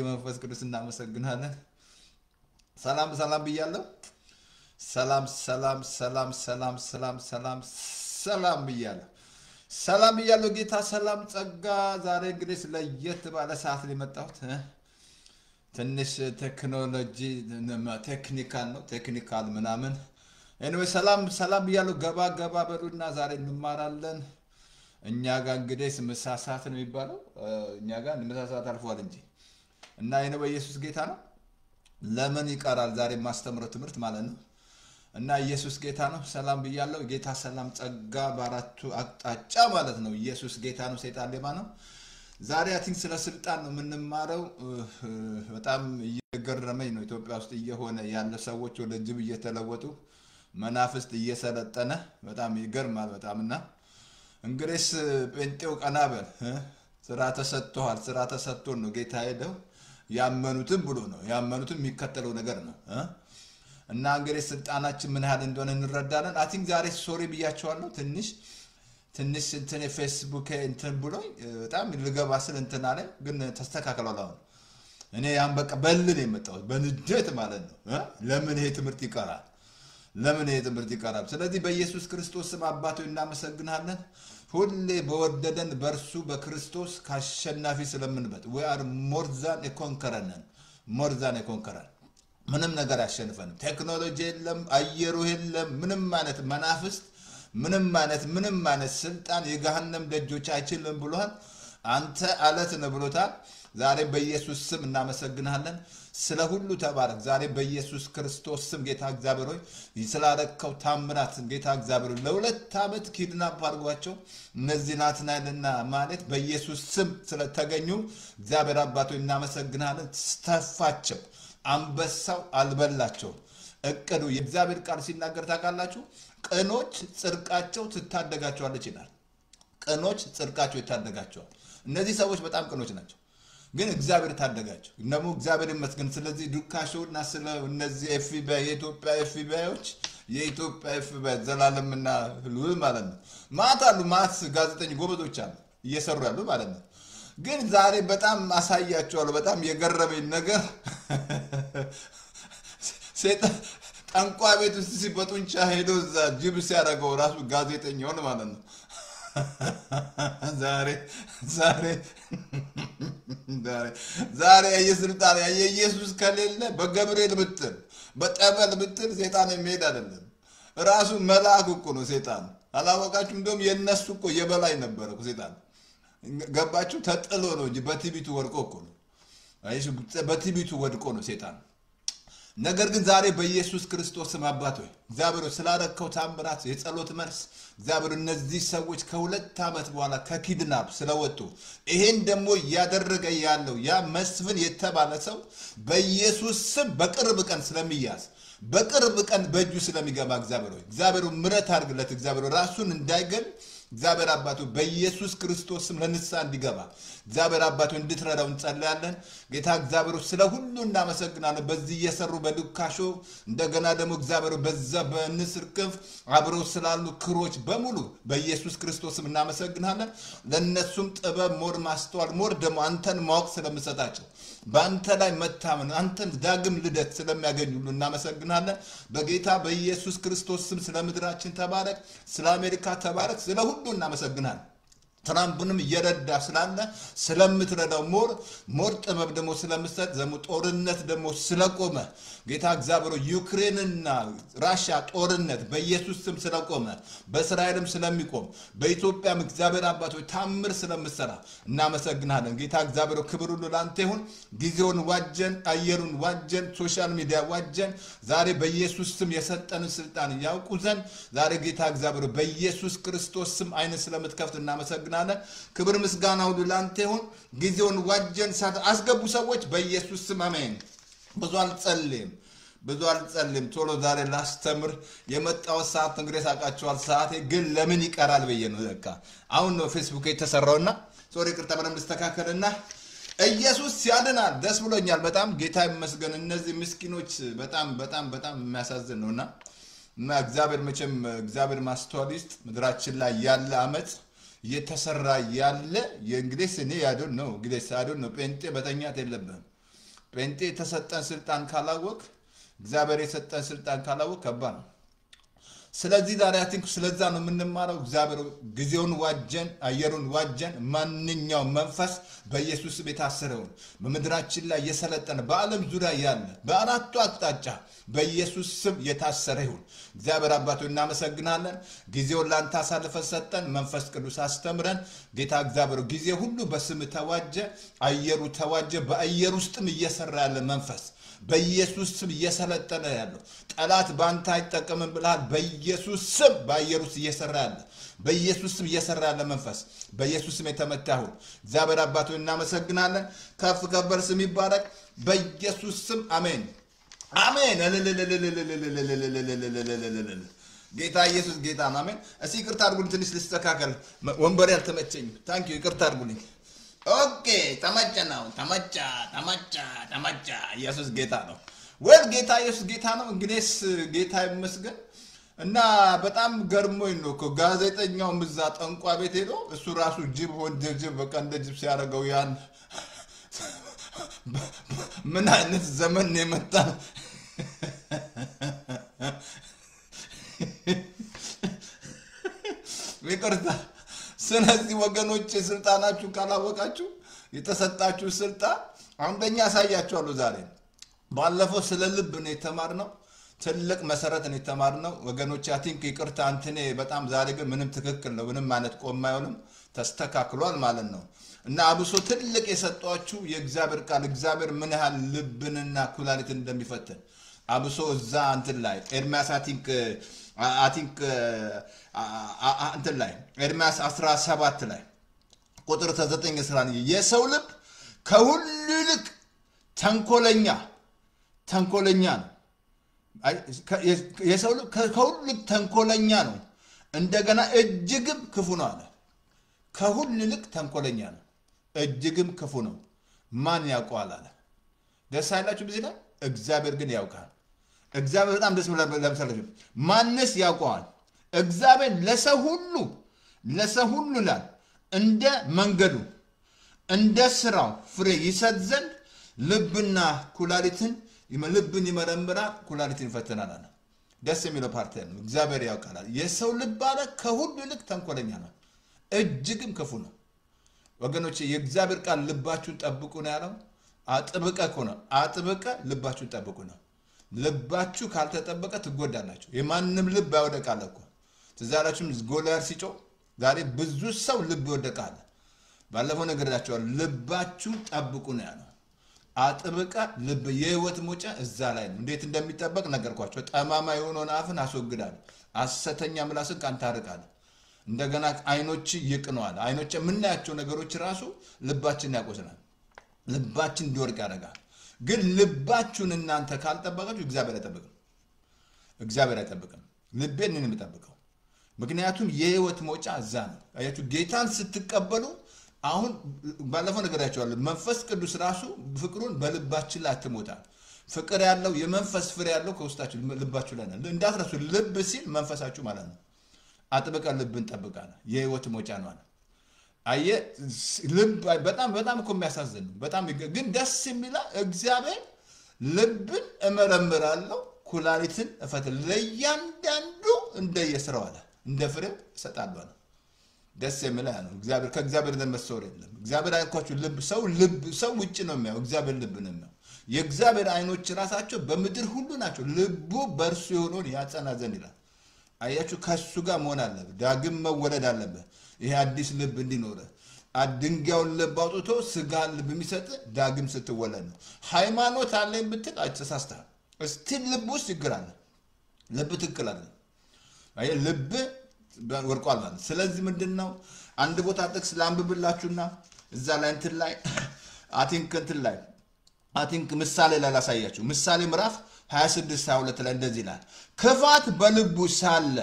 መንፈስ ቅዱስ እናመሰግናለን ሰላም ሰላም ብያለሁ ሰላም ሰላም ሰላም ሰላም ሰላም ሰላም ሰላም ብያለሁ ጌታ ሰላም ጸጋ ዛሬ እንግዲህ ለየት ባለ ሰዓት ላይ መጣሁት ትንሽ ቴክኖሎጂ ቴክኒካል ነው ቴክኒካል ምናምን anyway ሰላም ብያለሁ ገባ በሉና ዛሬ እንማራለን እኛ ጋር እንግዲህ ምሳ ሰዓት ነው የሚባለው እኛ ጋር ምሳ ሰዓት አልፏል እንጂ እና የነ በኢየሱስ ጌታ ነው ለምን ይቀራል ዛሬ ማስተምረው ትምህርት ማለት ነው እና ኢየሱስ ጌታ ነው ሰላም ብያለሁ ጌታ ሰላም ጸጋ ባራቱ አቅጣጫ ማለት ነው ኢየሱስ ጌታ ነው ሰይጣን ሌባ ነው ዛሬ አቲንክ ስለ ስልጣን ነው የምንማረው በጣም እየገረመኝ ነው ኢትዮጵያ ውስጥ እየሆነ ያለ ሰዎች ወደ ጅብ እየተለወጡ መናፍስት እየሰለጠነ በጣም ይገርማል በጣምና እንግዲህ ጴንጤው ቀናበል ስራ ተሰጥቶን ነው ጌታ ሄደው ያመኑትን ብሎ ነው ያመኑትን የሚከተለው ነገር ነው እና እንግዲህ ስልጣናችን ምን ያህል እንደሆነ እንረዳለን አይ ቲንክ ዛሬ ሶሪ ብያቸዋለሁ ትንሽ እንትን ፌስቡክ እንትን ብሎኝ በጣም ልገባ ስል እንትን አለ ግን ተስተካክሏል አሁን እኔ ያን በቃ በልን የመጣው በንዴት ማለት ነው ለምን ይሄ ትምህርት ይቀራል ስለዚህ በኢየሱስ ክርስቶስ ስም አባቶ እናመሰግናለን ሁሌ በወደደን በርሱ በክርስቶስ ካሸናፊ ስለምንበት we are more than a conqueror ምንም ነገር ያሸንፈንም ቴክኖሎጂ የለም አየሩ የለም ምንም ማለት መናፍስት ምንም ማለት ስልጣን የገሃነም ደጆች አይችልም ብሏል አንተ አለት ነው ብሎታል ዛሬ በኢየሱስ ስም እናመሰግናለን ስለ ሁሉ ተባረክ ዛሬ በኢየሱስ ክርስቶስ ስም ጌታ እግዚአብሔር ሆይ ይስላደከው ታምራት ጌታ እግዚአብሔር ለሁለት አመት ኪድናፕ አድርጓቸው እነዚህ ናትናይልና ማለት በኢየሱስ ስም ስለተገኙ እግዚአብሔር አባቶ እናመሰግናለን ተፋቸው አንበሳው አልበላቸው እቅዱ የእግዚአብሔር ቃል ሲናገር ታውቃላችሁ ቀኖች ጽድቃቸው ትታደጋቸዋለች ይላል ቀኖች ጽድቃቸው ይታደጋቸዋል እነዚህ ሰዎች በጣም ቀኖች ናቸው ግን እግዚአብሔር ታደጋቸው እነሙ እግዚአብሔር ይመስገን ስለዚህ ዱካሾና ስለ እነዚህ ኤፍቢአይ የኢትዮጵያ ኤፍቢአይ ዘላለምና ሁሉ ማለት ነው ማታሉ ጋዜጠኞች ጎበዞች አሉ እየሰሩ ያሉ ማለት ነው ግን ዛሬ በጣም አሳያቸዋለሁ በጣም የገረመኝ ነገር ሰይጣን ጠንቋ ቤት ውስጥ ሲበጡንቻ ሄዶ ጅብ ሲያደርገው ራሱ ጋዜጠኛው ነው ማለት ነው ዛሬ የስልጣን የኢየሱስ ከሌለ በገብርኤል ብትል በጠበል ብትል ሰይጣን የሚሄድ አይደለም ራሱ መልአክ እኮ ነው ሰይጣን አላወቃችሁም እንደውም የነሱ እኮ የበላይ ነበር እኮ ሰይጣን ገባችሁ ተጥሎ ነው እንጂ በቲቢቱ ወድቆ እኮ ነው አይሽ በቲቢቱ ወድቆ ነው ሰይጣን ነገር ግን ዛሬ በኢየሱስ ክርስቶስ ስም አባት ሆይ እግዚአብሔር ስላደረከው ታምራት የጸሎት መልስ እግዚአብሔር እነዚህ ሰዎች ከሁለት አመት በኋላ ከኪድናፕ ስለወጡ ይሄን ደግሞ ያደረገ ያለው ያ መስፍን የተባለ ሰው በኢየሱስ ስም በቅርብ ቀን ስለሚያዝ በቅርብ ቀን በእጁ ስለሚገባ እግዚአብሔር ምሕረት አድርግለት እግዚአብሔር ራሱን እንዳይገል እግዚአብሔር አባቱ በኢየሱስ ክርስቶስ ስም ለንሳ እንዲገባ እግዚአብሔር አባቱ እንድትረዳው እንጸልያለን ጌታ እግዚአብሔር ስለ ሁሉ እናመሰግናለን በዚህ እየሰሩ በዱካሾ እንደገና ደግሞ እግዚአብሔር በዛ በንስር ክንፍ አብረው ስላሉ ክሮች በሙሉ በኢየሱስ ክርስቶስ ስም እናመሰግናለን ለነሱም ጥበብ ሞር ማስተዋል ሞር ደግሞ አንተን ማወቅ ስለምሰጣቸው በአንተ ላይ መታመን አንተን ዳግም ልደት ስለሚያገኙ ሁሉ እናመሰግናለን በጌታ በኢየሱስ ክርስቶስ ስም ስለምድራችን ተባረክ ስለ አሜሪካ ተባረክ ስለ ሁሉ እናመሰግናለን ትራምፕንም እየረዳ ስላለ ስለምትረዳው ሞር ጥበብ ደግሞ ስለምሰጥ ዘሙ ጦርነት ደግሞ ስለቆመ ጌታ እግዚአብሔር ዩክሬንና ራሽያ ጦርነት በኢየሱስ ስም ስለቆመ በእስራኤልም ስለሚቆም በኢትዮጵያም እግዚአብሔር አባቶች ታምር ስለምሰራ እናመሰግናለን ጌታ እግዚአብሔር ክብር ሁሉ ላንተ ይሁን ጊዜውን ዋጀን አየሩን ዋጀን ሶሻል ሚዲያ ዋጀን ዛሬ በኢየሱስ ስም የሰጠን ስልጣን ያውቁ ዘንድ ዛሬ ጌታ እግዚአብሔር በኢየሱስ ክርስቶስ ስም አይነ ስለምትከፍት እናመሰግናለን ክብር ምስጋና ሁሉ ላንተ ይሁን ጊዜውን ዋጀን አስገቡ ሰዎች በኢየሱስ ስም አሜን ብዙ አልጸልም ቶሎ ዛሬ ላስተምር የመጣው ሰዓት እንግዲህ ሳቃቸዋል ሰዓቴ ግን ለምን ይቀራል በየ ነው ለካ አሁን ነው ፌስቡክ የተሰራውና ሶሪ ቅርታ በደም ተስተካከለና ኢየሱስ ያድናል ደስ ብሎኛል በጣም ጌታ ይመስገን እነዚህ ምስኪኖች በጣም የሚያሳዝን ነውና እና እግዚአብሔር መቼም እግዚአብሔር ማስተዋሊስት ምድራችን ላይ ያለ አመት የተሰራ ያለ የእንግሊዝ እኔ ያዶን ነው እንግሊዝ ያዶን ነው ጴንጤ በተኛት የለብህም ጴንጤ የተሰጠን ስልጣን ካላወቅ እግዚአብሔር የሰጠን ስልጣን ካላወቅ ከባድ ነው። ስለዚህ ዛሬ አቲንክ ስለዛ ነው የምንማረው። እግዚአብሔር ጊዜውን ዋጀን፣ አየሩን ዋጀን። ማንኛውም መንፈስ በኢየሱስ ስም የታሰረውን በምድራችን ላይ የሰለጠነ በዓለም ዙሪያ ያለ በአራቱ አቅጣጫ በኢየሱስ ስም የታሰረ ይሁን። እግዚአብሔር አባቶ እናመሰግናለን። ጊዜውን ላንተ አሳልፈን ሰጠን። መንፈስ ቅዱስ አስተምረን። ጌታ እግዚአብሔር ጊዜ ሁሉ በስም ተዋጀ፣ አየሩ ተዋጀ። በአየር ውስጥም እየሰራ ያለ መንፈስ በኢየሱስ ስም እየሰለጠነ ያለው ጠላት ባንተ አይጠቀምም ብለሃል። በኢየሱስ ስም በአየር ውስጥ እየሰራ ያለ በኢየሱስ ስም እየሰራ ያለ መንፈስ በኢየሱስ ስም የተመታ ይሁን። እግዚአብሔር አባቶ እናመሰግናለን። ከፍ ከበር ስም ይባረክ በኢየሱስ ስም አሜን አሜን። ጌታ ኢየሱስ ጌታ ነው። አሜን። እስኪ ይቅርታ አድርጉልኝ፣ ትንሽ ልስተካከል፣ ወንበሬ አልተመቸኝም። ታንክ ዩ፣ ይቅርታ አድርጉልኝ። ኦኬ ተመቸ ነው። ተመቸ። ኢየሱስ ጌታ ነው። ወል ጌታ ኢየሱስ ጌታ ነው። እንግዲህስ ጌታ ይመስገን። እና በጣም ገርሞኝ ነው እኮ ጋዜጠኛው ምዛ ጠንቋ ቤት ሄዶ እሱ ራሱ ጅብ ወንድ ጅብ በቃ እንደ ጅብ ሲያደርገው ያን ምን አይነት ዘመን ነው የመጣ ነው። ይቅርታ። ስለዚህ ወገኖች ስልጣናችሁ ካላወቃችሁ የተሰጣችሁ ስልጣን አንደኛ ያሳያችኋለሁ። ዛሬ ባለፈው ስለ ልብ ነው የተማርነው። ትልቅ መሰረት ነው የተማርነው ወገኖች። አቲንክ ይቅርታ አንተኔ በጣም ዛሬ ግን ምንም ትክክል ነው፣ ምንም ማለት ቆም አይሆንም፣ ተስተካክሏል ማለት ነው። እና አብሶ ትልቅ የሰጧችሁ የእግዚአብሔር ቃል እግዚአብሔር ምን ያህል ልብንና ኩላሊትን እንደሚፈትን አብሶ እዛ እንትን ላይ ኤርሚያስ አቲንክ እንትን ላይ ኤርሚያስ 17 ላይ ቁጥር 9 ስራ የሰው ልብ ከሁሉ ይልቅ ተንኮለኛ ነው። የሰው ልብ ከሁሉ ይልቅ ተንኮለኛ ነው፣ እንደገና እጅግም ክፉ ነው አለ። ከሁሉ ይልቅ ተንኮለኛ ነው፣ እጅግም ክፉ ነው። ማን ያውቀዋል አለ። ደስ አይላችሁ በዚህ ላይ? እግዚአብሔር ግን ያውቃል። እግዚአብሔር በጣም ደስ ብላ ለምሳሌ ማንስ ያውቀዋል? እግዚአብሔር ለሰው ሁሉ ላይ እንደ መንገዱ እንደ ስራው ፍሬ ይሰጥ ዘንድ ልብን ይመረምራል፣ ኩላሊትን ይፈትናል አለ። ደስ የሚለው ፓርት ነው። እግዚአብሔር ያውቃል። የሰው ልብ አለ ከሁሉ ይልቅ ተንኮለኛ ነው፣ እጅግም ክፉ ነው። ወገኖች የእግዚአብሔር ቃል ልባችሁን ጠብቁ ነው ያለው። አጥብቀ ልባችሁን ጠብቁ ነው። ልባችሁ ካልተጠበቀ ትጎዳላችሁ። የማንም ልብ ያወደቃል እኮ። ትዛላችሁም ጎልያድ ሲጮህ ዛሬ ብዙ ሰው ልብ ይወደቃል። ባለፈው ነገራችኋል። ልባችሁን ጠብቁ ነው ያለው። አጥብቀ ልብ የህይወት መውጫ እዛ ላይ ነው። እንዴት እንደሚጠበቅ ነገርኳችሁ። ጠማማ የሆነውን አፍን አስወግዳለሁ፣ ሐሰተኛ ምላስን ካንተ አርቃለሁ። እንደገና አይኖች ይቅነዋል። አይኖች የምናያቸው ነገሮች ራሱ ልባችንን ያቆስላል፣ ልባችን እንዲወርቅ ያደርጋል። ግን ልባችሁን እናንተ ካልጠበቃችሁ እግዚአብሔር አይጠብቅም። ልቤን ነው የሚጠብቀው። ምክንያቱም የህይወት መውጫ እዛ ነው። አያችሁ ጌታን ስትቀበሉ አሁን ባለፈው ነገራችኋለሁ። መንፈስ ቅዱስ ራሱ ፍቅሩን በልባችን ላይ አትሞታል። ፍቅር ያለው የመንፈስ ፍሬ ያለው ከውስጣችሁ ልባችሁ ላይ ነው። እንዳትረሱ ልብ ሲል መንፈሳችሁ ማለት ነው። አጥብቀ ልብን ጠብቃለህ፣ የህይወት መውጫ ነው አለ። አየ ልብ በጣም እኮ የሚያሳዝን ነው። በጣም ግን ደስ የሚላ እግዚአብሔር ልብን እመረምራለሁ፣ ኩላሊትን እፈትል፣ ለእያንዳንዱ እንደየስራው አለ፣ እንደ ፍሬው እሰጣለሁ አለ። ደስ የሚላ ነው። እግዚአብሔር ከእግዚአብሔር ዘንድ መሰወር የለም። እግዚአብሔር አይንኳችሁ ልብ ሰው ውጭ ነው የሚያው፣ እግዚአብሔር ልብ ነው የሚያው። የእግዚአብሔር አይኖች ራሳቸው በምድር ሁሉ ናቸው፣ ልቡ በእርሱ የሆነውን ያጸና ዘንድ ይላል። አያችሁ ከሱ ጋር መሆን አለብህ፣ ዳግም መወለድ አለብህ። ይሄ አዲስ ልብ እንዲኖር ድንጋዩን ልብ አውጥቶ ስጋ ልብ የሚሰጥ ዳግም ስትወለድ ነው። ሃይማኖት አለኝ ብትል ተሳስተሃል። እስቲ ልብ ውስጥ ችግር አለ። ልብ ትክክል አለ። አይ ልብ ወርቋል ማለት። ስለዚህ ምንድነው አንድ ቦታ ጥቅስ ላንብብላችሁና እዛ ላይ እንትን ላይ አቲንክ ምሳሌ ላይ ላሳያችሁ። ምሳሌ ምዕራፍ 26:22 ላይ እንደዚህ ይላል፣ ክፋት በልቡ ሳለ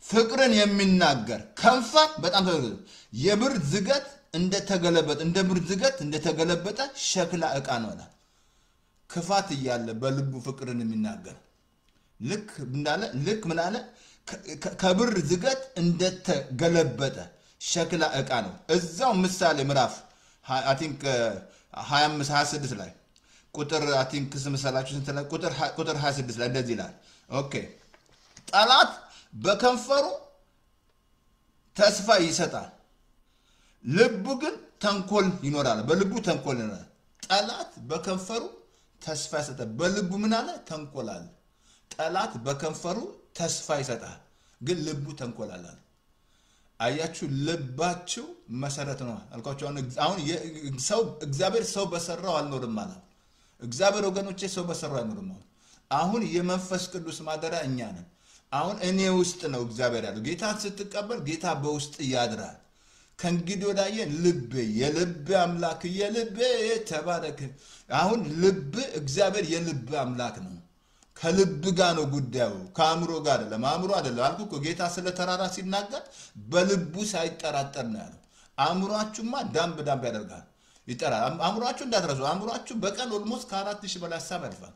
ፍቅርን የሚናገር ከንፈር በጣም የብር ዝገት እንደተገለበጠ ሸክላ ዕቃ ነው አለ። ክፋት እያለ በልቡ ፍቅርን የሚናገር ልክ ምን አለ? ከብር ዝገት እንደተገለበጠ ሸክላ ዕቃ ነው። እዛው ምሳሌ ምዕራፍ 25:26 ላይ ቁጥር አቲንክ ስምሰላችሁ ስንት ላይ ቁጥር 26 ላይ እንደዚህ ይላል። ኦኬ ጠላት በከንፈሩ ተስፋ ይሰጣል፣ ልቡ ግን ተንኮል ይኖራል። በልቡ ተንኮል ይኖራል። ጠላት በከንፈሩ ተስፋ ይሰጣል፣ በልቡ ምን አለ? ተንኮል አለ። ጠላት በከንፈሩ ተስፋ ይሰጣል፣ ግን ልቡ ተንኮል አለ። አያችሁ፣ ልባችሁ መሰረት ነው አልኳችሁ። አሁን ሰው እግዚአብሔር ሰው በሰራው አልኖርም ማለት እግዚአብሔር ወገኖቼ ሰው በሰራው አይኖርም። አሁን የመንፈስ ቅዱስ ማደሪያ እኛ ነን። አሁን እኔ ውስጥ ነው እግዚአብሔር ያለው። ጌታን ስትቀበል ጌታ በውስጥ ያድራል። ከእንግዲህ ወዳየ ልብ የልብ አምላክ የልብ ተባረክ። አሁን ልብ እግዚአብሔር የልብ አምላክ ነው። ከልብ ጋር ነው ጉዳዩ፣ ከአእምሮ ጋር አይደለም። አእምሮ አይደለም አልኩ እኮ ጌታ ስለ ተራራ ሲናገር በልቡ ሳይጠራጠር ነው ያለው። አእምሮአችሁማ ዳምብ ያደርጋል ይጠራል። አእምሮአችሁ እንዳትረሱ። አእምሮአችሁ በቀን ኦልሞስት ከ4000 በላይ ሐሳብ ያልፋል።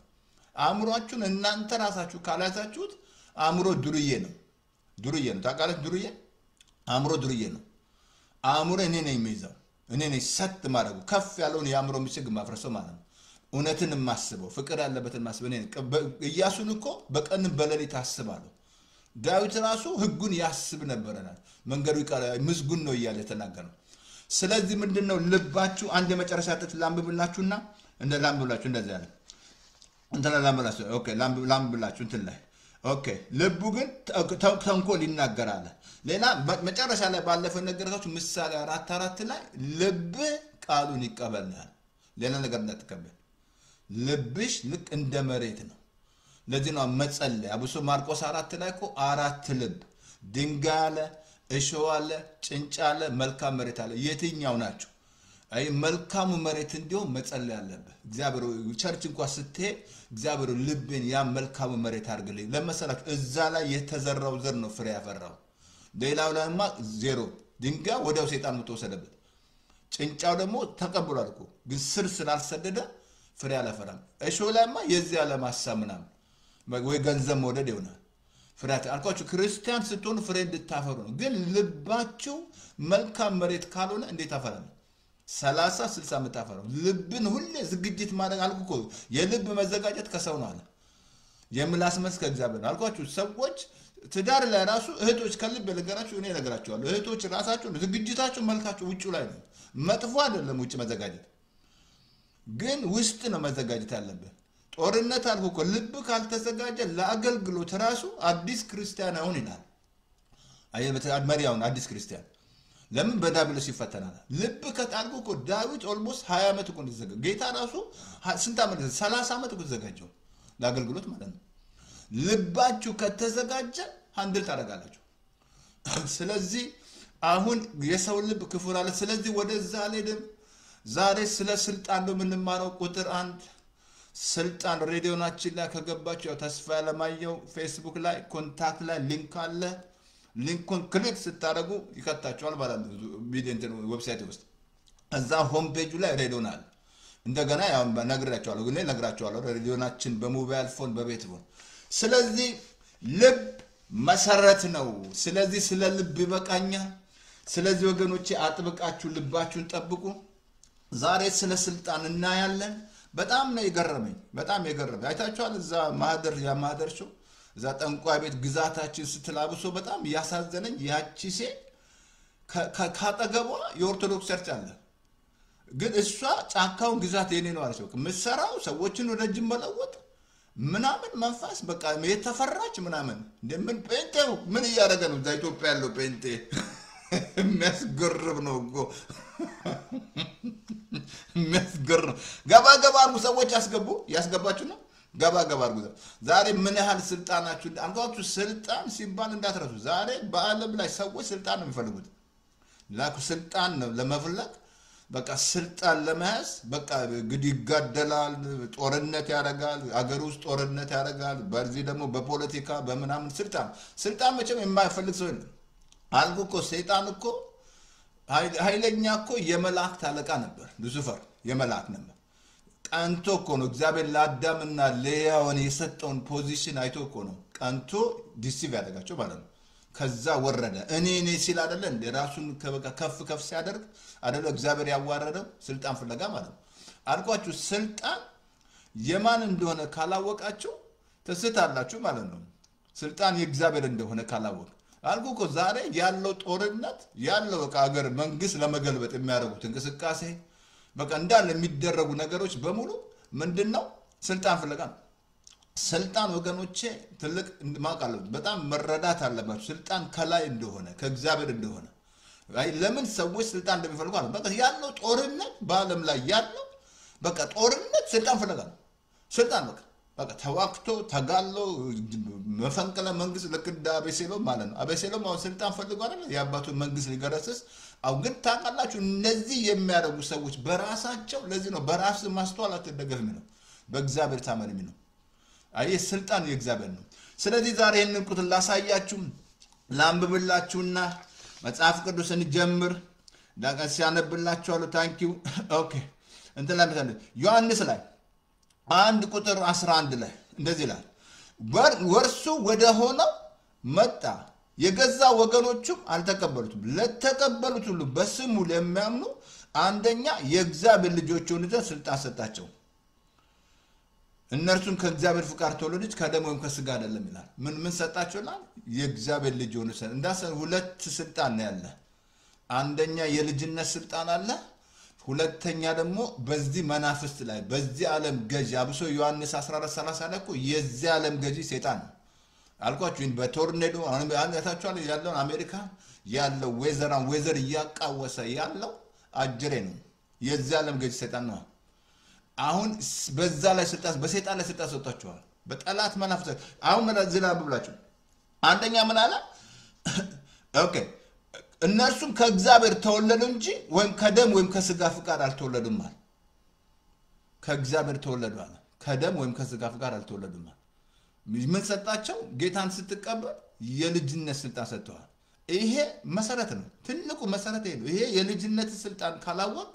አእምሮአችሁን እናንተ ራሳችሁ ካላያዛችሁት አእምሮ ዱርዬ ነው ታውቃለች። ዱርዬ አእምሮ ዱርዬ ነው። አእምሮ እኔ ነኝ የሚይዘው፣ እኔ ነኝ ሰት ማድረጉ፣ ከፍ ያለውን የአእምሮ ምሽግ ማፍረሰው ማለት ነው። እውነትን ማስበው፣ ፍቅር ያለበትን ማስበው። እኔ ኢያሱን እኮ በቀን በሌሊት አስባለሁ። ዳዊት ራሱ ህጉን ያስብ ነበርናል። መንገዱ ምስጉን ነው እያለ ተናገረው። ስለዚህ ምንድነው ልባችሁ አንድ የመጨረሻ ጥቅስ ላምብላችሁና ላምብላችሁ እንደዚህ ያለ ላምብላችሁ። ኦኬ ላምብላችሁ እንትን ላይ ኦኬ። ልቡ ግን ተንኮል ይናገራል። ሌላ መጨረሻ ላይ ባለፈው ነገርታችሁ ምሳሌ 4:4 ላይ ልብ ቃሉን ይቀበላል፣ ሌላ ነገር እንዳትቀበል። ልብሽ ልክ እንደ መሬት ነው። ለዚህ ነው መጸለይ። አብሶ ማርቆስ 4 ላይ እኮ 4 ልብ ድንጋይ አለ፣ እሾህ አለ፣ ጭንጫ አለ፣ መልካም መሬት አለ። የትኛው ናቸው? አይ መልካሙ መሬት እንዲሁ መጸለይ አለበት። እግዚአብሔር ቸርች እንኳን ስትሄድ እግዚአብሔር ልብን ያ መልካሙ መሬት አድርግልኝ ለመሰላችሁ። እዛ ላይ የተዘራው ዘር ነው ፍሬ ያፈራው። ሌላው ላይማ ዜሮ ድንጋይ ወዲያው ሰይጣን ወሰደበት። ጭንጫው ደግሞ ተቀብሏል እኮ ግን ስር ስላልሰደደ ፍሬ አላፈራም። እሾህ ላይማ የዚህ ዓለም ሐሳብ ምናምን ወይ ገንዘብ መውደድ ይሆናል። ፍሬያት አልኳችሁ። ክርስቲያን ስትሆኑ ፍሬ እንድታፈሩ ነው። ግን ልባችሁ መልካም መሬት ካልሆነ እንዴት አፈራል? 30 60 ዓመት አፈራው። ልብን ሁሌ ዝግጅት ማድረግ አልኩ እኮ። የልብ መዘጋጀት ከሰው ነው አለ። የምላስ መልስ ከእግዚአብሔር ነው አልኳችሁ። ሰዎች ትዳር ላይ ራሱ እህቶች ከልብ ለገራችሁ እኔ ነገራችኋለሁ። እህቶች ራሳችሁ ዝግጅታችሁ መልካችሁ ውጭ ላይ ነው። መጥፎ አይደለም ውጭ መዘጋጀት፣ ግን ውስጥ ነው መዘጋጀት ያለበት። ጦርነት አልኩ እኮ። ልብ ካልተዘጋጀ ለአገልግሎት ራሱ አዲስ ክርስቲያን አሁን ይላል። መሪያውን አዲስ ክርስቲያን ለምን በዳብሎስ ይፈተናል? ልብ ከጣልኩ እኮ ዳዊት ኦልሞስት 20 ዓመት እኮ እንደተዘጋጀ ጌታ ራሱ ስንት ዓመት 30 ዓመት እኮ ተዘጋጀው ለአገልግሎት ማለት ነው። ልባችሁ ከተዘጋጀ ሃንድል ታደርጋላችሁ። ስለዚህ አሁን የሰው ልብ ክፉ አለ። ስለዚህ ወደዛ አልሄድም። ዛሬ ስለ ስልጣን ነው የምንማረው። ቁጥር 1 ስልጣን ሬዲዮናችን ላይ ከገባችሁ ያው ተስፋ ያለማየው ፌስቡክ ላይ ኮንታክት ላይ ሊንክ አለ። ሊንኩን ክሊክ ስታደርጉ ይከታችኋል ማለት ነው ቪዲዮ ዌብሳይት ውስጥ። እዛ ሆም ፔጁ ላይ ሬዲዮናል እንደገና ያው ነግራችኋለሁ፣ ግን ነግራችኋለሁ ሬዲዮናችን በሞባይል ፎን በቤት ፎን። ስለዚህ ልብ መሰረት ነው። ስለዚህ ስለ ልብ ይበቃኛል። ስለዚህ ወገኖቼ አጥብቃችሁ ልባችሁን ጠብቁ። ዛሬ ስለ ስልጣን እናያለን። በጣም ነው የገረመኝ፣ በጣም የገረመኝ አይታችኋል። እዛ ማህደር ያ ማህደር ሾው እዛ ጠንቋይ ቤት ግዛታችን ስትላብሶ በጣም ያሳዘነኝ ያቺ ሴት ካጠገቧ የኦርቶዶክስ ቸርች አለ፣ ግን እሷ ጫካውን ግዛት የኔ ነው አለች። ምሰራው ሰዎችን ወደ ጅም መለወጥ ምናምን መንፈስ በቃ የተፈራች ምናምን እንደምን ጴንጤው ምን እያደረገ ነው? እዛ ኢትዮጵያ ያለው ጴንጤ የሚያስገርም ነው እኮ የሚያስገርም። ገባ አድርጉ ሰዎች ያስገባችሁ ነው። ገባ አድርጉ። ዛሬ ምን ያህል ስልጣናችሁ አንኳችሁ። ስልጣን ሲባል እንዳትረሱ። ዛሬ በዓለም ላይ ሰዎች ስልጣን ነው የሚፈልጉት። ስልጣን ነው ለመፈለግ በቃ ስልጣን ለመያዝ በቃ ግድ ይጋደላል፣ ጦርነት ያደርጋል፣ አገር ውስጥ ጦርነት ያደርጋል። በዚህ ደግሞ በፖለቲካ በምናምን ስልጣን መቼም የማይፈልግ ሰው የለም አልኩ እኮ። ሰይጣን እኮ ኃይለኛ እኮ የመላእክት አለቃ ነበር። ሉሲፈር የመላእክት ነበር። ቀንቶ እኮ ነው እግዚአብሔር ለአዳምና ለሔዋን የሰጠውን ፖዚሽን አይቶ እኮ ነው ቀንቶ ዲሲቭ ያደርጋቸው ማለት ነው። ከዛ ወረደ። እኔ ሲል አይደለ እንደ ራሱን ከፍ ሲያደርግ አይደለ እግዚአብሔር ያዋረደው ስልጣን ፍለጋ ማለት ነው። አልኳችሁ ስልጣን የማን እንደሆነ ካላወቃችሁ ተስታላችሁ ማለት ነው። ስልጣን የእግዚአብሔር እንደሆነ ካላወቅ አልኩ እኮ ዛሬ ያለው ጦርነት ያለው ሀገር መንግስት ለመገልበጥ የሚያደርጉት እንቅስቃሴ በቃ እንዳለ የሚደረጉ ነገሮች በሙሉ ምንድነው? ስልጣን ፍለጋ ነው። ስልጣን ወገኖቼ ትልቅ ማቃለ በጣም መረዳት አለባችሁ። ስልጣን ከላይ እንደሆነ ከእግዚአብሔር እንደሆነ ለምን ሰዎች ስልጣን እንደሚፈልጉ አለ። በቃ ያለው ጦርነት በአለም ላይ ያለው በቃ ጦርነት ስልጣን ፍለጋ ነው። ስልጣን በቃ ተዋክቶ ተጋሎ መፈንቅለ መንግስት ልክ እንደ አቤሴሎም ማለት ነው። አቤሴሎም አሁን ስልጣን ፈልጎ አይደል የአባቱን መንግስት ሊገረስስ። አሁን ግን ታውቃላችሁ እነዚህ የሚያደርጉ ሰዎች በራሳቸው ለዚህ ነው በራስ ማስተዋል አትደገፍም ነው፣ በእግዚአብሔር ታመንም ነው። አይ ስልጣን የእግዚአብሔር ነው። ስለዚህ ዛሬ ይሄንን ቁጥር ላሳያችሁ ላንብብላችሁና መጽሐፍ ቅዱስን ጀምር ዳጋስ ያነብላችኋለሁ። ታንኪዩ ኦኬ እንትን ላይ መሰለኝ ዮሐንስ ላይ 1 ቁጥር 11 ላይ እንደዚህ ይላል ወርሱ ወደ ሆነው መጣ የገዛ ወገኖቹም አልተቀበሉትም። ለተቀበሉት ሁሉ በስሙ ለሚያምኑ አንደኛ የእግዚአብሔር ልጆች ሆኑ ዘንድ ስልጣን ሰጣቸው። እነርሱም ከእግዚአብሔር ፍቃድ ተወለዱት ከደም ወይም ከስጋ አይደለም ይላል። ምን ሰጣቸውላል? የእግዚአብሔር ልጅ ሆኑ ዘንድ። እንዳሰ ሁለት ስልጣን ነው ያለ። አንደኛ የልጅነት ስልጣን አለ፣ ሁለተኛ ደግሞ በዚህ መናፍስት ላይ በዚህ ዓለም ገዢ አብሶ ዮሐንስ 14:30 ላይ እኮ የዚህ ዓለም ገዢ ሰይጣን ነው አልኳችሁ። በቶርኔዶ አሁን ያታችኋል ያለው አሜሪካ ያለው ዌዘር እያቃወሰ ያለው አጅሬ ነው። የዚህ ዓለም ገዢ ሰይጣን ነው። አሁን በዛ ላይ ስልጣን በሰይጣን ላይ ስልጣን ሰጥቷቸዋል። በጠላት መናፍስት አሁን ምን ዝናብ ብላችሁ አንደኛ ምን አለ? ኦኬ እነርሱም ከእግዚአብሔር ተወለዱ እንጂ ወይም ከደም ወይም ከስጋ ፍቃድ አልተወለዱም ማለት ከእግዚአብሔር ተወለዱ አለ። ከደም ወይም ከስጋ ፍቃድ አልተወለዱም ማለት ምን ሰጣቸው? ጌታን ስትቀበል የልጅነት ስልጣን ሰጥተዋል። ይሄ መሰረት ነው፣ ትልቁ መሰረት ይሄ ነው። ይሄ የልጅነት ስልጣን ካላወቅ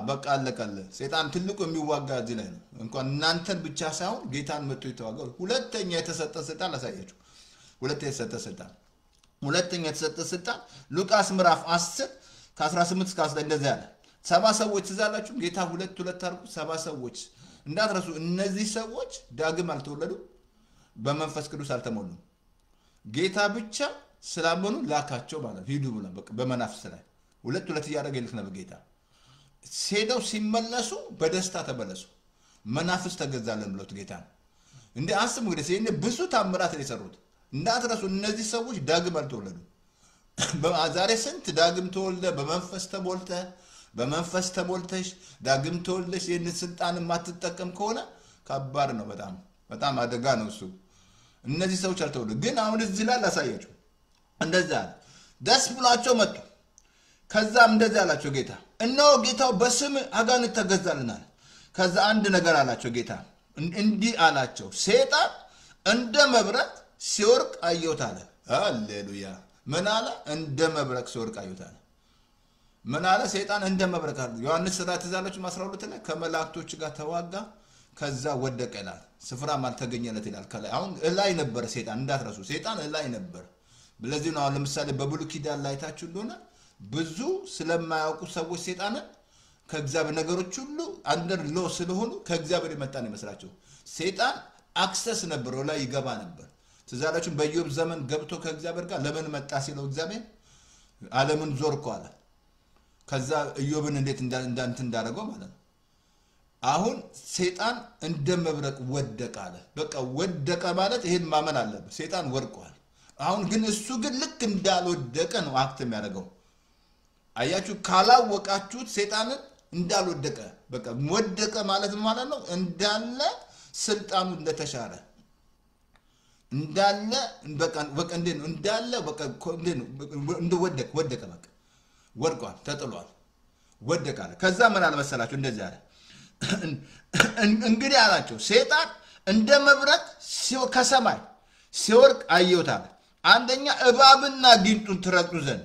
በቃ አለቀለ። ሰይጣን ትልቁ የሚዋጋ እዚህ ላይ ነው። እንኳን እናንተን ብቻ ሳይሆን ጌታን መጥቶ ይተዋጋል። ሁለተኛ የተሰጠ ስልጣን ላሳያችሁ። ሁለተኛ የተሰጠ ስልጣን ሉቃስ ምዕራፍ 10 ከ18 እስከ 19 እንደዚህ ያለ 70 ሰዎች ትዛላችሁ። ጌታ ሁለት አድርጉ 70 ሰዎች እንዳትረሱ። እነዚህ ሰዎች ዳግም አልተወለዱ፣ በመንፈስ ቅዱስ አልተሞሉም። ጌታ ብቻ ስላመኑ ላካቸው ማለት ሂዱ ብሎ በቃ በመናፍስት ላይ ሁለት እያደረገ ይልክ ነበር ጌታ። ሄደው ሲመለሱ በደስታ ተመለሱ። መናፍስት ተገዛለን ብሎት ጌታ እንዴ አስሙ እንግዲህ ሲኔ ብዙ ታምራት የሰሩት እንዳትረሱ። እነዚህ ሰዎች ዳግም አልተወለዱ። ዛሬ ስንት ዳግም ተወልደ በመንፈስ ተሞልተሽ ዳግም ተወልደሽ ይህን ስልጣን የማትጠቀም ከሆነ ከባድ ነው። በጣም አደጋ ነው እሱ። እነዚህ ሰዎች አልተወለዱ። ግን አሁን እዚህ ላይ ላሳያችሁ። እንደዛ ደስ ብሏቸው መጡ። ከዛም እንደዚህ አላቸው ጌታ እነሆ ጌታው በስም አጋንንት ተገዛልናል። ከዛ አንድ ነገር አላቸው ጌታ እንዲህ አላቸው ሰይጣን እንደ መብረቅ ሲወርቅ አየሁት አለ። ሃሌሉያ። ምን አለ? እንደ መብረቅ ሲወርቅ አየሁት አለ። ምን አለ? ሰይጣን እንደ መብረቅ አለ። ዮሐንስ 12 ላይ ከመላእክቶች ጋር ተዋጋ ከዛ ወደቀ ይላል። ስፍራም አልተገኘለት ይላል። ከላይ አሁን እላይ ነበር ሰይጣን እንዳትረሱ። ሰይጣን እላይ ነበር። ስለዚህ ነው አሁን ለምሳሌ በብሉይ ኪዳን ላይ ታችሁ እንደሆነ ብዙ ስለማያውቁ ሰዎች ሰይጣንን ከእግዚአብሔር ነገሮች ሁሉ አንደር ሎ ስለሆኑ ከእግዚአብሔር የመጣን ይመስላቸው። ሰይጣን አክሰስ ነበር፣ ላይ ይገባ ነበር። ትዛላችሁ በኢዮብ ዘመን ገብቶ ከእግዚአብሔር ጋር ለምን መጣ ሲለው እግዚአብሔር ዓለምን ዞርኩ አለ። ከዛ ኢዮብን እንዴት እንዳደረገው ማለት ነው። አሁን ሰይጣን እንደ መብረቅ ወደቀ አለ። በቃ ወደቀ ማለት ይሄን ማመን አለበት። ሰይጣን ወድቋል። አሁን ግን እሱ ግን ልክ እንዳልወደቀ ነው አክት የሚያደርገው። አያችሁ ካላወቃችሁት ሰይጣንን እንዳልወደቀ በቃ ወደቀ ማለት ነው እንዳለ ስልጣኑ እንደተሻረ እንዳለ በቃ እንዳለ በቃ እንደወደቀ በቃ ወድቋል፣ ተጥሏል፣ ወደቀ አለ። ከዛ ምን አለ መሰላችሁ እንደዚህ አለ እንግዲህ አላቸው ሰይጣን እንደ መብረቅ ከሰማይ ሲወርቅ አየሁት አለ። አንደኛ እባብና ጊንጡን ትረግጡ ዘንድ፣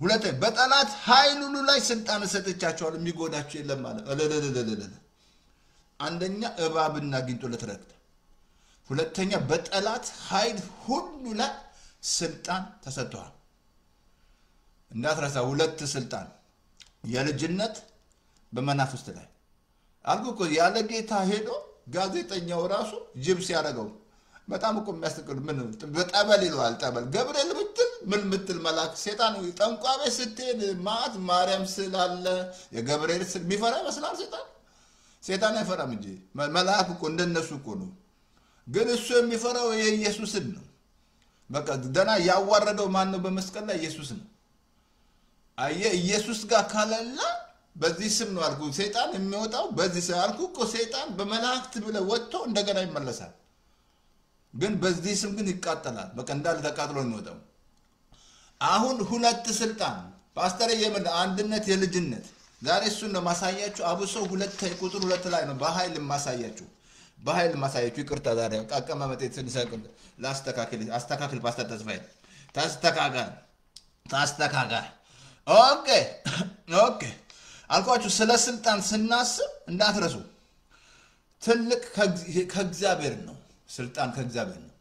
ሁለተኛ በጠላት ኃይል ሁሉ ላይ ስልጣን ሰጥቻቸዋለሁ የሚጎዳቸው የለም ማለት አንደኛ እባብና ጊንጡን ልትረግጥ፣ ሁለተኛ በጠላት ኃይል ሁሉ ላይ ስልጣን ተሰጥቷል። እንዳትረሳ ሁለት ስልጣን የልጅነት በመናፍስት ላይ አልኩ እኮ ያለ ጌታ ሄዶ ጋዜጠኛው ራሱ ጅብ ሲያደርገው በጣም እኮ የሚያስቀር ምን በጠበል ይለዋል። ጠበል ገብርኤል ብትል ምን ምትል መልአክ ሴጣን ጠንቋይ ቤት ስትሄድ ማት ማርያም ስላለ የገብርኤል ስል የሚፈራ ይመስላል ሴጣን። ሴጣን አይፈራም እንጂ መልአክ እኮ እንደነሱ እኮ ነው። ግን እሱ የሚፈራው የኢየሱስን ነው። በቃ ደና ያዋረደው ማን ነው? በመስቀል ላይ ኢየሱስ ነው። አየ ኢየሱስ ጋር ካለላ በዚህ ስም ነው አልኩ ሴጣን የሚወጣው በዚህ ስም አልኩ እኮ ሴጣን በመላእክት ብለ ወጥቶ እንደገና ይመለሳል። ግን በዚህ ስም ግን ይቃጠላል። በቃ እንዳለ ተቃጥሎ ነው የሚወጣው። አሁን ሁለት ስልጣን ፓስተር የምን አንድነት የልጅነት ዛሬ እሱን ነው ማሳያችሁ። አብሶ ቁጥር 2 ላይ ነው በኃይል ማሳያችሁ። በኃይል ማሳያችሁ ይቅርታ ዛሬ አቀማመጥ የተሰቀለ አስተካክል ፓስተር ተስፋዬ ታስተካክል። ኦኬ አልኳችሁ ስለ ስልጣን ስናስብ እንዳትረሱ። ትልቅ ከእግዚአብሔር ነው ስልጣን ከእግዚአብሔር ነው።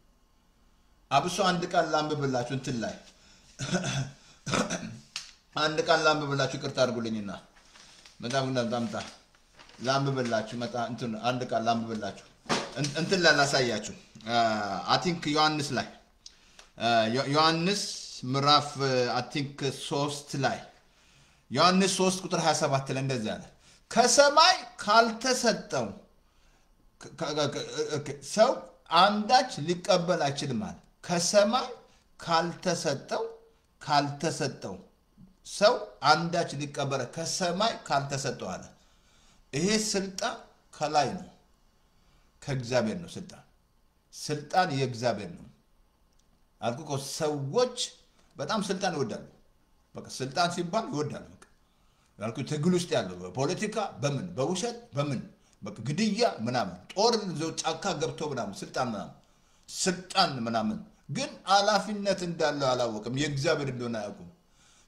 አብሶ አንድ ቃል ላንብብላችሁ እንትን ላይ አንድ ቃል ላንብብላችሁ ይቅርታ አድርጉልኝና በጣም ላንብብላችሁ እንትን አንድ ቃል ላንብብላችሁ እንትን ላይ ላሳያችሁ። አይ ቲንክ ዮሐንስ ላይ ዮሐንስ ምዕራፍ አይ ቲንክ 3 ላይ ዮሐንስ 3 ቁጥር 27 ላይ እንደዚህ አለ። ከሰማይ ካልተሰጠው ሰው አንዳች ሊቀበል አይችልም አለ። ከሰማይ ካልተሰጠው ሰው አንዳች ሊቀበል ከሰማይ ካልተሰጠው አለ። ይሄ ስልጣን ከላይ ነው ከእግዚአብሔር ነው። ስልጣን የእግዚአብሔር ነው አልኩ እኮ። ሰዎች በጣም ስልጣን ይወዳሉ። በቃ ስልጣን ሲባል ይወዳሉ። በቃ አልኩ ትግል ውስጥ ያለው በፖለቲካ በምን በውሸት በምን በቃ ግድያ ምናምን ጦር ጫካ ገብቶ ምናምን ስልጣን ምናምን ግን ኃላፊነት እንዳለው አላወቅም። የእግዚአብሔር እንደሆነ አያውቁም።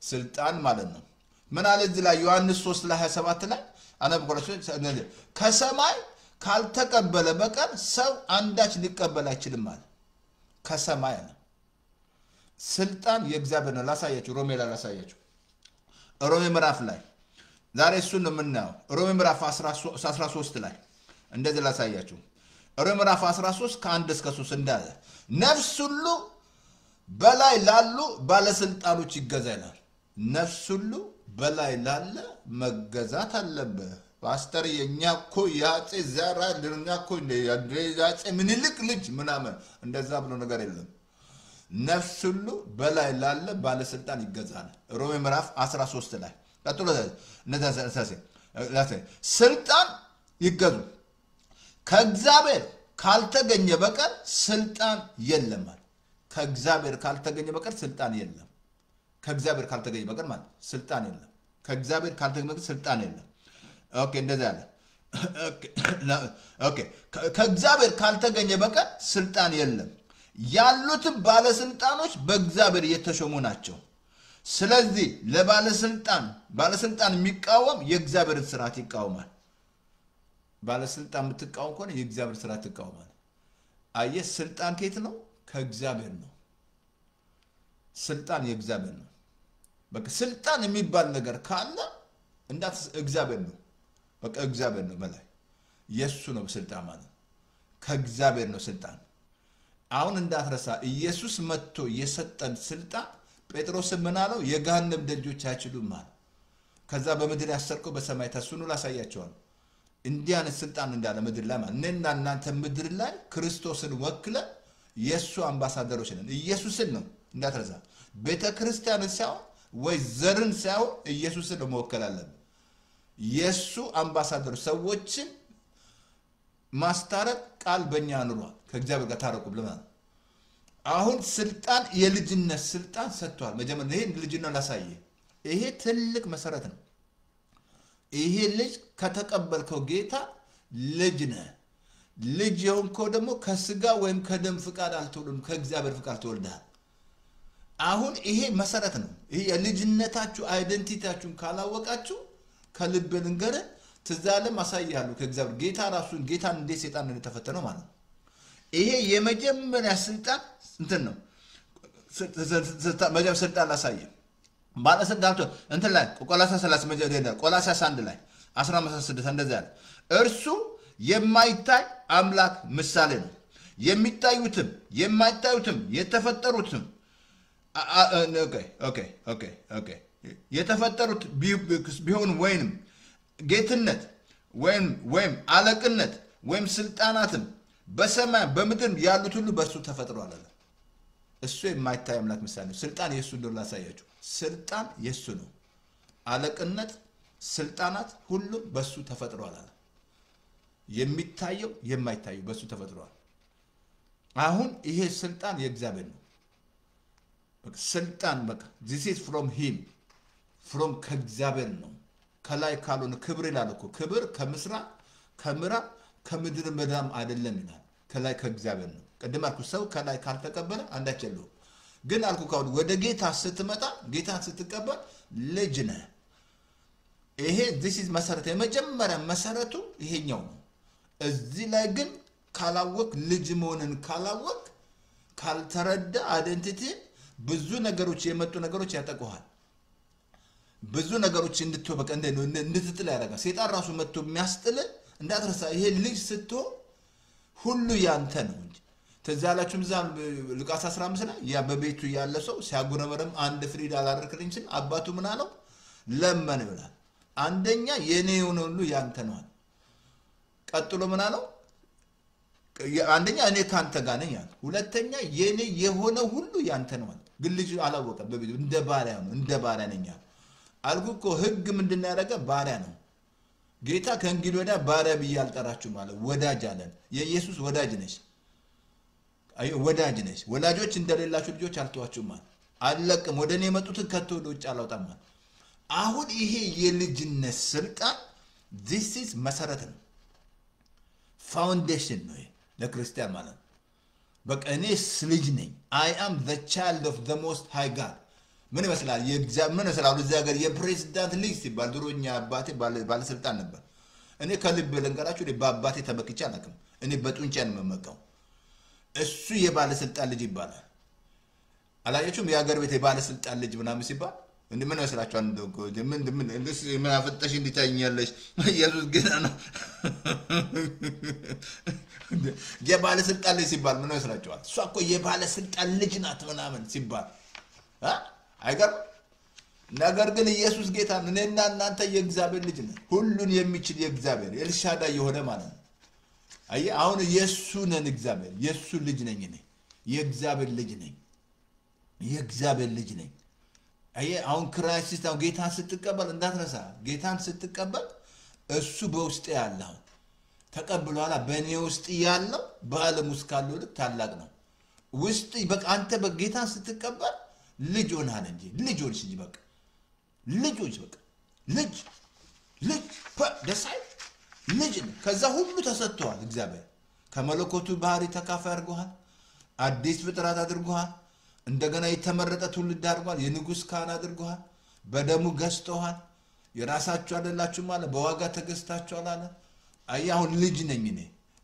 ስልጣን ማለት ነው ምን አለ እዚህ ላይ ዮሐንስ 3 ላይ 27 ላይ ከሰማይ ካልተቀበለ በቀር ሰው አንዳች ሊቀበል አይችልም አለ። ከሰማይ አለ። ስልጣን የእግዚአብሔር ነው። ላሳያችሁ ሮሜ ላይ ላሳያችሁ። ሮሜ ምዕራፍ ላይ ዛሬ እሱን ነው የምናየው። ሮሜ ምዕራፍ 13 ላይ እንደዚህ ላሳያችሁ። ሮሜ ምዕራፍ 13 ከ1 እስከ 3 እንዳለ ነፍስ ሁሉ በላይ ላሉ ባለስልጣኖች ይገዛ ይላል። ነፍስ ሁሉ በላይ ላለ መገዛት አለበት። ፓስተር የኛኮ ያጼ ዘራ ለኛኮ ያጼ ምንልክ ልጅ ምናምን እንደዛ ብሎ ነገር የለም። ነፍስ ሁሉ በላይ ላለ ባለስልጣን ይገዛል። ሮሜ ምዕራፍ 13 ላይ ቀጥሎ ስልጣን ይገዙ ከእግዚአብሔር ካልተገኘ በቀር ስልጣን የለም። ከእግዚአብሔር ካልተገኘ በቀር ስልጣን የለም። ከእግዚአብሔር ካልተገኘ በቀር ማለት ስልጣን የለም። ከእግዚአብሔር ካልተገኘ በቀር ስልጣን የለም። ኦኬ እንደዛ ያለ ኦኬ ከእግዚአብሔር ካልተገኘ በቀር ስልጣን የለም። ያሉትም ባለስልጣኖች በእግዚአብሔር የተሾሙ ናቸው። ስለዚህ ባለስልጣን የሚቃወም የእግዚአብሔርን ስርዓት ይቃወማል። ባለስልጣን የምትቃወም ከሆነ የእግዚአብሔር ስርዓት ይቃወማል። አየህ ስልጣን ከየት ነው? ከእግዚአብሔር ነው። ስልጣን የእግዚአብሔር ነው። በቃ ስልጣን የሚባል ነገር ካለ እንዳት እግዚአብሔር ነው። በቃ እግዚአብሔር ነው በላይ ኢየሱስ ነው ስልጣን ማለት ከእግዚአብሔር ነው ስልጣን። አሁን እንዳትረሳ ኢየሱስ መጥቶ የሰጠን ስልጣን ጴጥሮስ ምን አለው? የገሃነም ደጆች አይችሉም ማለት ከዛ በምድር ያሰርከው በሰማይ ተስኖ ላሳያቸዋል። እንዲህ አይነት ስልጣን እንዳለ ምድር ላይ ማለት እኔና እናንተ ምድር ላይ ክርስቶስን ወክለ የሱ አምባሳደሮች ነን። ኢየሱስን ነው እንዳትረሳ። ቤተክርስቲያን ሳይሆን ወይ ዘርን ሳይሆን ኢየሱስን ነው መወከል አለብን። የሱ አምባሳደሮች ሰዎችን ማስታረቅ ቃል በእኛ አኑሯል። ከእግዚአብሔር ጋር ታረቁ ብለናል። አሁን ስልጣን የልጅነት ስልጣን ሰጥቷል። መጀመሪያ ይሄን ልጅነት ላሳየ። ይሄ ትልቅ መሰረት ነው። ይሄ ልጅ ከተቀበልከው ጌታ ልጅ ነህ። ልጅ የሆንከው ደግሞ ከስጋ ወይም ከደም ፍቃድ አልተወለድም፣ ከእግዚአብሔር ፍቃድ ተወልደሃል። አሁን ይሄ መሰረት ነው። ይሄ የልጅነታችሁ አይደንቲቲያችሁን ካላወቃችሁ ከልብ ልንገር ትዛለም አሳያለሁ። ከእግዚአብሔር ጌታ ራሱን ጌታን እንዴት ሰይጣን እንደተፈተነው ማለት ነው። ይሄ የመጀመሪያ ስልጣን እንትን ነው። መጀመሪያ ስልጣን ላሳየ ባለስልጣን እንትን ላይ ቆላስይስ 30 መጀመሪያ ቆላስይስ 1 ላይ 15 እንደዛ ያለ እርሱ የማይታይ አምላክ ምሳሌ ነው። የሚታዩትም የማይታዩትም የተፈጠሩትም የተፈጠሩት ቢሆን ወይም ጌትነት ወይም አለቅነት ወይም ስልጣናትም በሰማይ በምድር ያሉት ሁሉ በእርሱ ተፈጥሯል አለ። እሱ የማይታይ አምላክ ምሳሌ ነው። ስልጣን የእሱ እንደሆነ ላሳያችሁ። ስልጣን የእሱ ነው። አለቅነት፣ ስልጣናት ሁሉ በእሱ ተፈጥሯል አለ። የሚታየው የማይታየው በእሱ ተፈጥሯል። አሁን ይሄ ስልጣን የእግዚአብሔር ነው። ስልጣን በቃ this is from him from ከእግዚአብሔር ነው። ከላይ ካልሆነ ክብር ይላል እኮ ክብር ከምስራቅ ከምዕራብ ከምድር መዳም አይደለም ይላል። ከላይ ከእግዚአብሔር ነው። ቀደም አልኩ ሰው ከላይ ካልተቀበለ አንዳች የለውም። ግን አልኩ ካሁን ወደ ጌታ ስትመጣ ጌታን ስትቀበል ልጅ ነህ። ይሄ this is መሰረቱ የመጀመሪያ መሰረቱ ይሄኛው ነው። እዚህ ላይ ግን ካላወቅ ልጅ መሆንን ካላወቅ ካልተረዳ አይደንቲቲ ብዙ ነገሮች የመጡ ነገሮች ያጠቁሃል። ብዙ ነገሮች እንድትወበቀ እንድትጥል ያደርጋል። ሰይጣን ራሱ መጥቶ የሚያስጥል እንዳትረሳ። ይሄ ልጅ ስትሆን ሁሉ ያንተ ነው እንጂ ትዝ ያላችሁም እዛ ሉቃስ 15 ላይ ያ በቤቱ ያለ ሰው ሲያጉረመረም አንድ ፍሪዳ አላደረክልኝ ሲል አባቱ ምን አለው? ለመን ይላል። አንደኛ የኔ የሆነ ሁሉ ያንተ ነው። ቀጥሎ ምን አለው? አንደኛ እኔ ካንተ ጋር ነኝ አለ። ሁለተኛ የኔ የሆነ ሁሉ ያንተ ነው አለ። ግን ልጅ አላወቀም። በቤቱ እንደ ባሪያ ነው። እንደ ባሪያ ነኝ አልኩ እኮ። ህግ ምንድነው ያደረገ? ባሪያ ነው። ጌታ ከእንግዲህ ወዲያ ባሪያ ብዬ አልጠራችሁም አለ። ወዳጅ አለን። የኢየሱስ ወዳጅ ነሽ፣ ወዳጅ ነሽ። ወላጆች እንደሌላችሁ ልጆች አልተዋችሁም አለ። አልለቅም፣ ወደ እኔ የመጡትን ከቶ ወደ ውጭ አላውጣም አለ። አሁን ይሄ የልጅነት ስልጣን this is መሰረት ነው፣ ፋውንዴሽን ነው ለክርስቲያን ማለት ነው። በቃ እኔ ልጅ ነኝ። I am the child of the most high God። ምን ይመስላል? ምን ይመስላል? እዚህ ሀገር የፕሬዝዳንት ልጅ ሲባል ድሮኛ አባቴ ባለስልጣን ነበር። እኔ ከልብ ልንገራችሁ፣ እኔ በአባቴ ተመክቼ አላውቅም። እኔ በጡንቻ ነው የምመካው። እሱ የባለስልጣን ልጅ ይባላል። አላያችሁም? የሀገር ቤት የባለስልጣን ልጅ ምናምን ሲባል ምን ይመስላችኋል? ምን አፈጠሽ እንዲታኛለሽ? ኢየሱስ ጌታ ነው። የባለስልጣን ልጅ ሲባል ምን ይመስላችኋል? እሷ እኮ የባለስልጣን ልጅ ናት ምናምን ሲባል አይገርም? ነገር ግን ኢየሱስ ጌታ ነው። እኔና እናንተ የእግዚአብሔር ልጅ ነን። ሁሉን የሚችል የእግዚአብሔር ኤልሻዳይ የሆነ ማለት ነው። አየህ፣ አሁን የእሱ ነን። እግዚአብሔር የእሱ ልጅ ነኝ እኔ። የእግዚአብሔር ልጅ ነኝ። የእግዚአብሔር ልጅ ነኝ። አየህ፣ አሁን ክራይስት አሁን ጌታን ስትቀበል እንዳትረሳ። ጌታን ስትቀበል እሱ በውስጥ ያለው ተቀብሏላ። በእኔ ውስጥ ያለው በዓለም ውስጥ ካለው ልክ ታላቅ ነው። ውስጥ በቃ አንተ በጌታን ስትቀበል ልጅ ሆናል እንጂ ልጅ ሆንሽ እንጂ በቃ ልጆች በቃ ልጅ ደሳይ ልጅ ነው። ከዛ ሁሉ ተሰጥቷል። እግዚአብሔር ከመለኮቱ ባህሪ ተካፋይ አድርጓል። አዲስ ፍጥረት አድርጓል። እንደገና የተመረጠ ትውልድ አድርጓል። የንጉስ ካህን አድርጓል። በደሙ ገዝተዋል። የራሳችሁ አይደላችሁ ማለት በዋጋ ተገዝታችኋል አለ። አይ አሁን ልጅ ነኝ እኔ።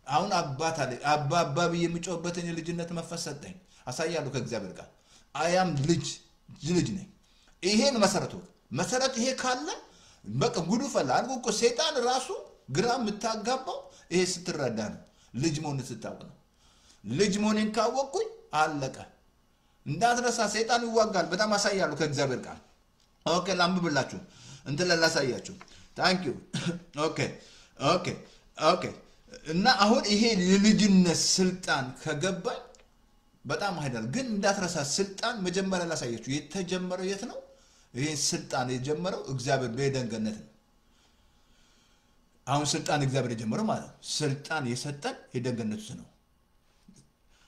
አሁን አባት አለ። አባ ብዬ የምጮህበትን የልጅነት መንፈስ ሰጠኝ። አሳያለሁ ከእግዚአብሔር ጋር አያም ልጅ ነኝ። ይሄን መሰረት ይሄ ካለ በቃ ጉዱ ፈላ። አንተ እኮ ሰይጣን ራሱ ግራ የምታጋባው ይሄ ስትረዳ ነው። ልጅ መሆንን ስታውቅ ነው። ልጅ መሆንን ካወቅኩኝ አለቀ። እንዳትረሳ። ሰይጣን ይዋጋል። በጣም አሳያለሁ ከእግዚአብሔር ጋር። ኦኬ ላምብላችሁ እንትን ላሳያችሁ። ታንክ ዩ ኦኬ እና አሁን ይሄ የልጅነት ስልጣን ከገባኝ በጣም አይደል። ግን እንዳትረሳ ስልጣን መጀመሪያ ላሳያችሁ። የተጀመረው የት ነው? ይሄ ስልጣን የጀመረው እግዚአብሔር በኤደን ገነት ነው። አሁን ስልጣን እግዚአብሔር የጀመረው ማለት ነው። ስልጣን የሰጠን ኤደን ገነት ውስጥ ነው።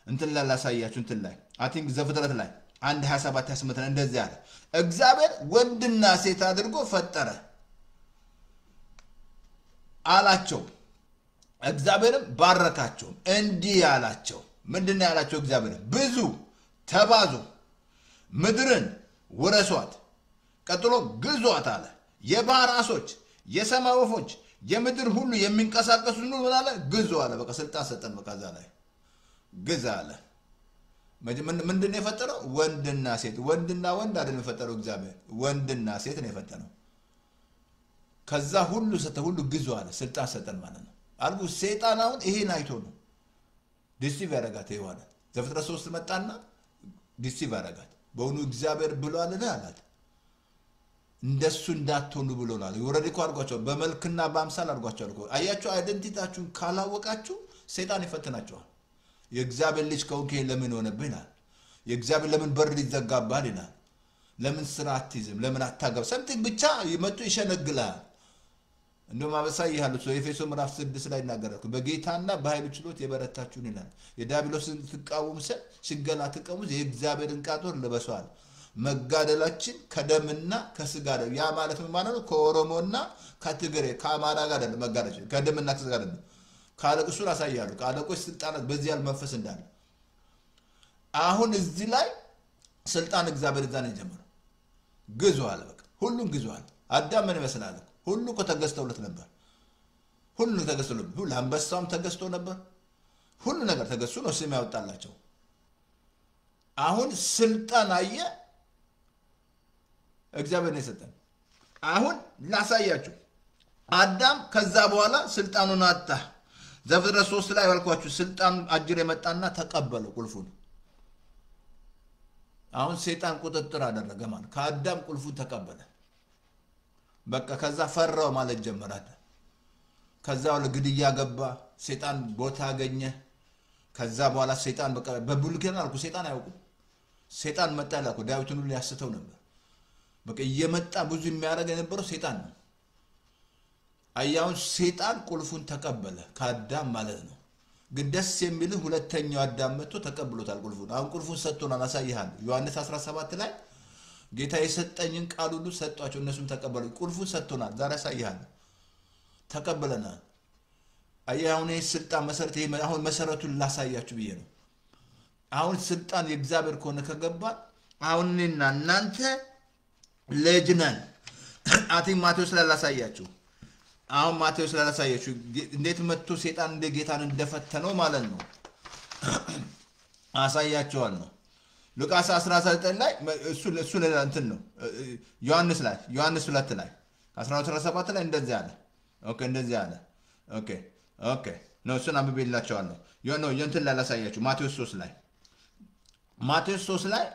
እንትን ላይ ላሳያችሁ። እንትን ላይ አይ ቲንክ ዘፍጥረት ላይ 1:27-28 እንደዚህ አለ። እግዚአብሔር ወንድና ሴት አድርጎ ፈጠረ አላቸው። እግዚአብሔርም ባረካቸው እንዲህ አላቸው። ምንድነው ያላቸው? እግዚአብሔር ብዙ ተባዙ፣ ምድርን ውረሷት፣ ቀጥሎ ግዟት አለ። የባህር ዓሦች፣ የሰማይ ወፎች፣ የምድር ሁሉ የሚንቀሳቀሱ ሁሉ ምን አለ? ግዙ አለ። በቃ ስልጣን ሰጠን። በቃ እዛ ላይ ግዛ አለ። ምንድነው የፈጠረው? ወንድና ሴት። ወንድና ወንድ አይደለም የፈጠረው እግዚአብሔር፣ ወንድና ሴት ነው የፈጠረው። ከዛ ሁሉ ሰተ ሁሉ ግዙ አለ ስልጣን ሰጠን ማለት ነው አልኩ ሰይጣን አሁን ይሄን አይቶ ነው ዲሲቭ ያረጋት ይዋለ ዘፍጥረት 3 መጣና ዲሲቭ ያረጋት በእውኑ እግዚአብሔር ብሏልና አላት እንደሱ እንዳትሆኑ ብሎናል ወረዲ ቋርቋቸው በመልክና በአምሳል አርጓቸው አልኩ አያችሁ አይደንቲታችሁን ካላወቃችሁ ሰይጣን ይፈትናችኋል የእግዚአብሔር ልጅ ከሆንክ ለምን ሆነብናል የእግዚአብሔር ለምን በር ይዘጋባል ይላል ለምን ስራ አትይዝም ለምን አታገብ ሰምቲንግ ብቻ ይመጡ ይሸነግላል እንደውም አበሳይ ያሉት ኤፌሶ ምዕራፍ 6 ላይ እናገራኩ በጌታና በኃይሉ ችሎት የበረታችሁን ይላል የዲያብሎስን ተቃውሙ ሲገላ ተቀሙ የእግዚአብሔርን ቃጦር ለበሷል መጋደላችን ከደምና ከስጋ ነው ያ ማለት ምን ማለት ነው ከኦሮሞና ከትግሬ ከአማራ ጋር አይደለም መጋደላችን ከደምና ከስጋ አይደለም ካለቅሱ ራሳያሉ ካለቆች ስልጣናት በዚህ ያል መንፈስ እንዳለ አሁን እዚህ ላይ ስልጣን እግዚአብሔር ዛን ይጀምራል ግዙዋል በቃ ሁሉም ግዙዋል አዳም ምን ይመስላል ሁሉ ከተገስተውለት ነበር ሁሉ ተገስተውለት ሁሉ አንበሳውም ተገስቶ ነበር ሁሉ ነገር ተገስቶ ነው ስም ያወጣላቸው አሁን ስልጣን አየ እግዚአብሔር ነው የሰጠን አሁን ላሳያችሁ አዳም ከዛ በኋላ ስልጣኑን አጣ ዘፍጥረት 3 ላይ ያልኳችሁ ስልጣን አጅር የመጣና ተቀበለ ቁልፉን አሁን ሰይጣን ቁጥጥር አደረገ ማለት ከአዳም ቁልፉን ተቀበለ በቃ ከዛ ፈራው ማለት ጀመረ ከዛው ለግድያ ገባ ሰይጣን ቦታ አገኘ ከዛ በኋላ ሰይጣን በቃ በብሉይና አልኩ ሰይጣን አያውቁ ሰይጣን መጣ ያልኩ ዳዊትን ሁሉ ያስተው ነበር በቃ እየመጣ ብዙ የሚያረግ የነበረው ሰይጣን ነው አያውን ሰይጣን ቁልፉን ተቀበለ ከአዳም ማለት ነው ግን ደስ የሚል ሁለተኛው አዳም መጥቶ ተቀብሎታል ቁልፉን አሁን ቁልፉን ሰጥቶናል አሳይሃል ዮሐንስ 17 ላይ ጌታ የሰጠኝን ቃል ሁሉ ሰጧቸው እነሱም ተቀበሉ ቁልፉን ሰጥቶናል ዛሬ አሳይሃል ተቀበለናል አያውን የስልጣን መሰረት አሁን መሰረቱን ላሳያችሁ ብዬ ነው አሁን ስልጣን የእግዚአብሔር ከሆነ ከገባ አሁንና እናንተ ለጅነን አቲ ማቴዎስ ላይ ላሳያችሁ አሁን ማቴዎስ ላይ ላሳያችሁ እንዴት መጥቶ ሰይጣን እንደ ጌታን እንደፈተነው ማለት ነው አሳያችኋለሁ ሉቃስ 19 ላይ እሱ እንትን ነው ዮሐንስ 2 ላይ 17 ላይ እንደዚህ አለ ኦኬ እንደዚህ አለ ኦኬ ነው እሱን አንብቤላችኋለሁ እንትን ላይ ላሳያችሁ ማቴዎስ 3 ላይ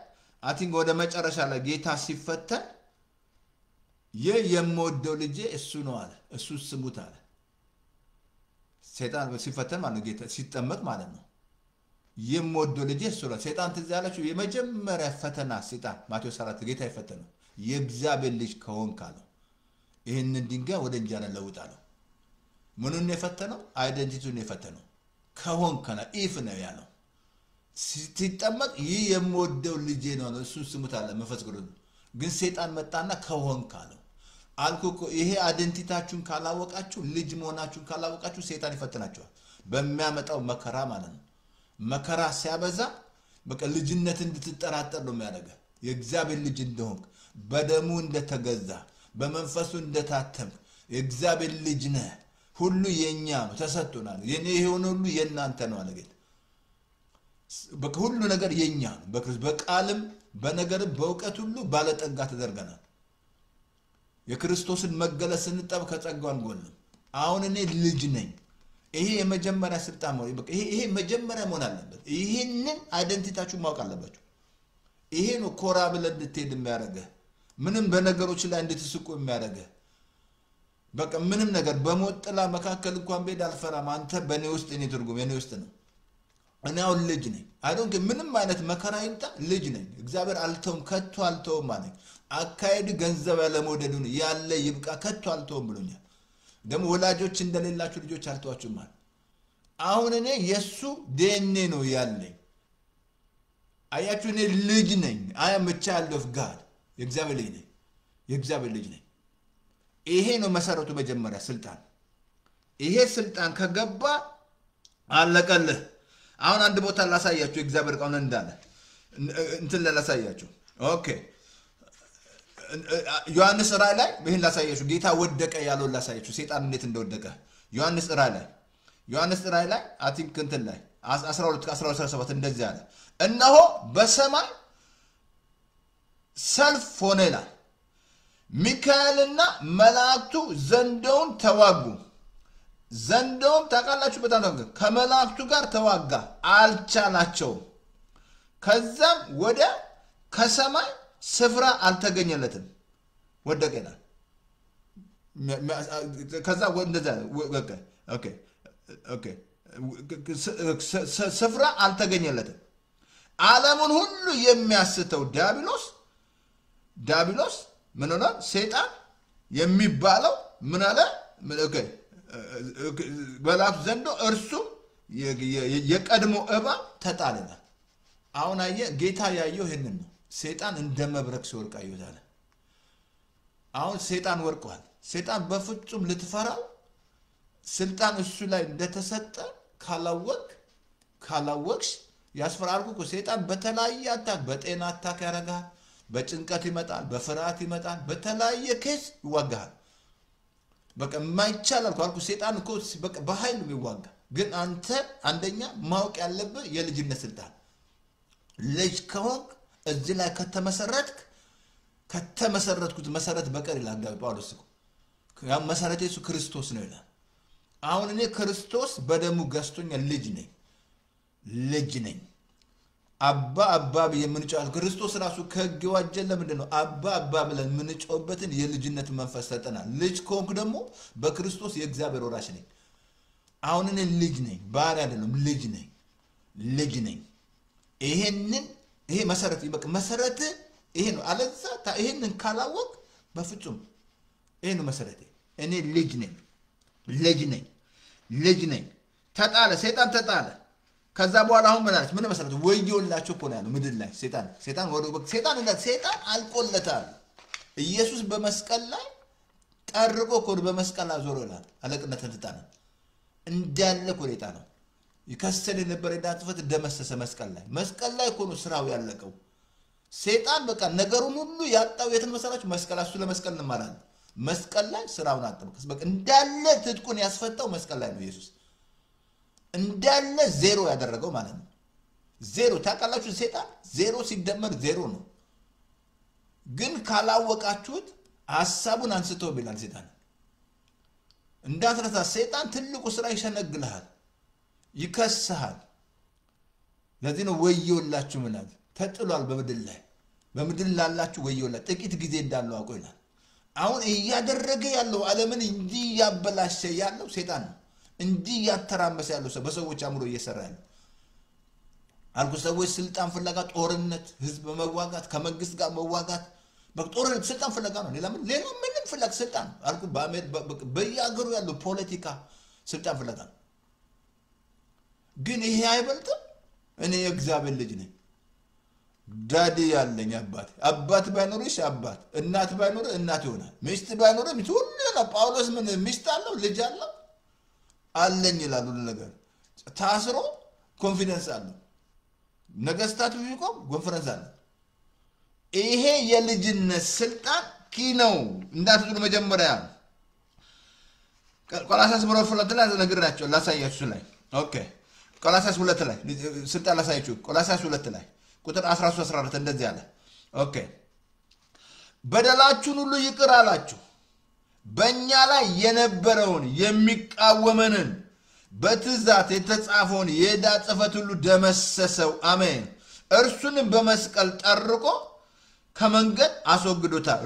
አቲንግ ወደ መጨረሻ ላይ ጌታ ሲፈተን የምወደው ልጄ እሱ ነው አለ እሱ ስሙት አለ ሰይጣን ሲፈተን ማለት ጌታ ሲጠመቅ ማለት ነው የምወደው ልጄ እሱ ነው ሰይጣን ትዝ ያላችሁ የመጀመሪያ ፈተና ሰይጣን ማቴዎስ 4 ጌታ ይፈተነው የእግዚአብሔር ልጅ ከሆንክ አለ ይሄንን ድንጋይ ወደ እንጀራ ለውጣለው ምኑን የፈተነው አይደንቲቲውን የፈተነው ከሆንክ ነው ኢፍ ነው ያለው ሲጠመቅ የምወደው ልጄ ነው እሱ ስሙት አለ መንፈስ ቅዱስ ግን ሰይጣን መጣና ከሆንክ አለ አልኩ ይሄ አይደንቲታችሁን ካላወቃችሁ ልጅ መሆናችሁን ካላወቃችሁ ሰይጣን ይፈትናችኋል በሚያመጣው መከራ ማለት ነው መከራ ሲያበዛ በቃ ልጅነት እንድትጠራጠር ነው የሚያደርገው የእግዚአብሔር ልጅ እንደሆንክ በደሙ እንደተገዛ በመንፈሱ እንደታተም የእግዚአብሔር ልጅ ነህ ሁሉ የኛ ነው ተሰጥቶናል የኔ የሆነ ሁሉ የናንተ ነው አለ ጌታ በቃ ሁሉ ነገር የኛ ነው በክርስቶስ በቃልም በነገርም በእውቀት ሁሉ ባለጠጋ ተደርገናል የክርስቶስን መገለጽ እንጠብ ከጸጋው ጎን አሁን እኔ ልጅ ነኝ ይሄ የመጀመሪያ ስልጣን ነው በቃ ይሄ መጀመሪያ መሆን አለበት ይሄንን አይደንቲታችሁ ማወቅ አለባችሁ ይሄ ነው ኮራ ብለ እንድትሄድ የሚያደርገ ምንም በነገሮች ላይ እንድትስቁ የሚያደርገ በቃ ምንም ነገር በሞጥላ መካከል እንኳን ቤት አልፈራም አንተ በኔ ውስጥ እኔ ትርጉም የኔ ውስጥ ነው እኔ አሁን ልጅ ነኝ አይዶንክ ምንም አይነት መከራ ይምጣ ልጅ ነኝ እግዚአብሔር አልተውም ከቶ አልተውም ማለት አካይድ ገንዘብ ያለመውደዱን ያለ ይብቃ ከቶ አልተውም ብሎኛል ደሞ ወላጆች እንደሌላችሁ ልጆች አልተዋችሁ ማለት አሁን እኔ የሱ ዲኤንኤ ነው ያለኝ አያችሁ እኔ ልጅ ነኝ አይ አም ቻይልድ ኦፍ ጋድ የእግዚአብሔር ልጅ ነኝ ይሄ ነው መሰረቱ መጀመሪያ ስልጣን ይሄ ስልጣን ከገባ አለቀልህ አሁን አንድ ቦታ ላሳያችሁ እግዚአብሔር ቃል እንዳለ እንትን ላሳያችሁ ኦኬ ዮሐንስ ራእይ ላይ ይሄን ላሳያችሁ ጌታ ወደቀ ያለው ላሳያችሁ ሰይጣን እንዴት እንደወደቀ ዮሐንስ ራእይ ላይ አቲንክ እንትን ላይ 12:17 እንደዚህ አለ እነሆ በሰማይ ሰልፍ ሆነ ይላል ሚካኤልና መላእክቱ ዘንዶውን ተዋጉ። ዘንዶውን ታውቃላችሁ በጣም ነው ከመላእክቱ ጋር ተዋጋ አልቻላቸውም። ከዛም ወደ ከሰማይ ስፍራ አልተገኘለትም ወደቀ ይላል። ከዛ እንደዛ ኦኬ ስፍራ አልተገኘለትም። ዓለሙን ሁሉ የሚያስተው ዲያብሎስ ምን ሆነ? ሰይጣን የሚባለው ምን አለ? ኦኬ በላፍ ዘንዶ እርሱ የቀድሞ እባብ ተጣለና። አሁን አየ ጌታ ያየው ይሄንን ነው። ሰይጣን እንደ መብረቅ ሲወርቅ አየታለ። አሁን ሰይጣን ወርቋል። ሰይጣን በፍጹም ልትፈራው ስልጣን እሱ ላይ እንደተሰጠ ካላወቅሽ ያስፈራልኩ እኮ። ሰይጣን በተለያየ አታክ፣ በጤና አታክ ያረጋል፣ በጭንቀት ይመጣል፣ በፍርሃት ይመጣል፣ በተለያየ ኬስ ይዋጋል። በቃ የማይቻል አልኩ ሰይጣን እኮ በቃ በኃይል ይዋጋ። ግን አንተ አንደኛ ማወቅ ያለብህ የልጅነት ስልጣን ልጅ ከሆንክ እዚህ ላይ ከተመሰረትኩት መሰረት በቀር ይላል ጳውሎስ እኮ። ያ መሰረቴ እሱ ክርስቶስ ነው ይላል። አሁን እኔ ክርስቶስ በደሙ ገዝቶኛል። ልጅ ነኝ። አባ የምንጫው ክርስቶስ ራሱ ከሕግ ዋጀን። ለምንድን ነው አባ ብለን የምንጫውበትን የልጅነት መንፈስ ሰጠናል። ልጅ ከሆንኩ ደግሞ በክርስቶስ የእግዚአብሔር ወራሽ ነኝ። አሁን እኔ ልጅ ነኝ፣ ባሪያ አይደለም፣ ልጅ ነኝ። ይሄ መሰረት በቃ መሰረት ይሄ ነው። አለዛ ይሄንን ካላወቅ በፍጹም ይሄ ነው መሰረቴ። እኔ ልጅ ነኝ። ተጣለ፣ ሰይጣን ተጣለ። ከዛ በኋላ አሁን ምን አለች? ምን መሰረት ወዮላችሁ እኮ ነው ያለው ምድር ላይ ሰይጣን አልቆለታል። ኢየሱስ በመስቀል ላይ ጠርቆ እኮ በመስቀል አዞሮ ይላል። አለቅነትን ተጣለ እንዳለ እኮ ሌጣ ነው ይከሰል የነበረ ዳጥፈት ደመሰሰ። መስቀል ላይ እኮ ነው ስራው ያለቀው። ሰይጣን በቃ ነገሩን ሁሉ ያጣው የትን መሰላችሁ? መስቀል እሱ ለመስቀል እንማራለን። መስቀል ላይ ስራውን አጥበቀስ በቃ እንዳለ ትጥቁን ያስፈታው መስቀል ላይ ነው። ኢየሱስ እንዳለ ዜሮ ያደረገው ማለት ነው። ዜሮ ታውቃላችሁ፣ ሰይጣን ዜሮ ሲደመር ዜሮ ነው። ግን ካላወቃችሁት ሐሳቡን አንስቶ ቢላል ሰይጣን እንዳትረሳ። ሰይጣን ትልቁ ስራ ይሸነግልሃል፣ ይከስሃል። ለዚህ ነው ወዮላችሁ ምናል ተጥሏል በምድር ላላችሁ ወዮላችሁ ጥቂት ጊዜ እንዳለው አውቆ ይላል። አሁን እያደረገ ያለው ዓለምን እንዲህ ያበላሸ ያለው ሰይጣን ነው። እንዲህ ያተራመሰ ያለው ሰው በሰዎች አምሮ እየሰራ ያለው አልኩ። ሰዎች ስልጣን ፍለጋ ጦርነት፣ ህዝብ መዋጋት፣ ከመንግስት ጋር መዋጋት፣ በጦርነት ስልጣን ፍለጋ ነው። ሌላ ምንም ፍለጋ ስልጣን አልኩ። በየአገሩ ያለው ፖለቲካ ስልጣን ፍለጋ ነው። ግን ይሄ አይበልጥም። እኔ የእግዚአብሔር ልጅ ነኝ። ዳዲ ያለኝ አባት ባይኖርሽ አባት፣ እናት ባይኖር እናት ይሆናል፣ ሚስት ባይኖር ሚስት ሁሉ ነው። ጳውሎስ ምን ሚስት አለው ልጅ አለው አለኝ ይላል። ሁሉ ነገር ታስሮ ኮንፊደንስ አለው። ነገስታት ቢቆም ኮንፈረንስ አለ። ይሄ የልጅነት ስልጣን ነው። እንዳትዙ መጀመሪያ ቆላስይስ ምዕራፍ 2 ላይ ነግራችሁ ላሳያችሁ ላይ ኦኬ። ቆላስይስ 2 ላይ ስልጣን ላሳያችሁ። ቆላስይስ 2 ላይ ቁጥር 13-14 እንደዚህ አለ። ኦኬ በደላችሁን ሁሉ ይቅር አላችሁ፣ በእኛ ላይ የነበረውን የሚቃወመንን በትእዛዝ የተጻፈውን የዕዳ ጽሕፈት ሁሉ ደመሰሰው። አሜን። እርሱንም በመስቀል ጠርቆ ከመንገድ አስወግዶታል።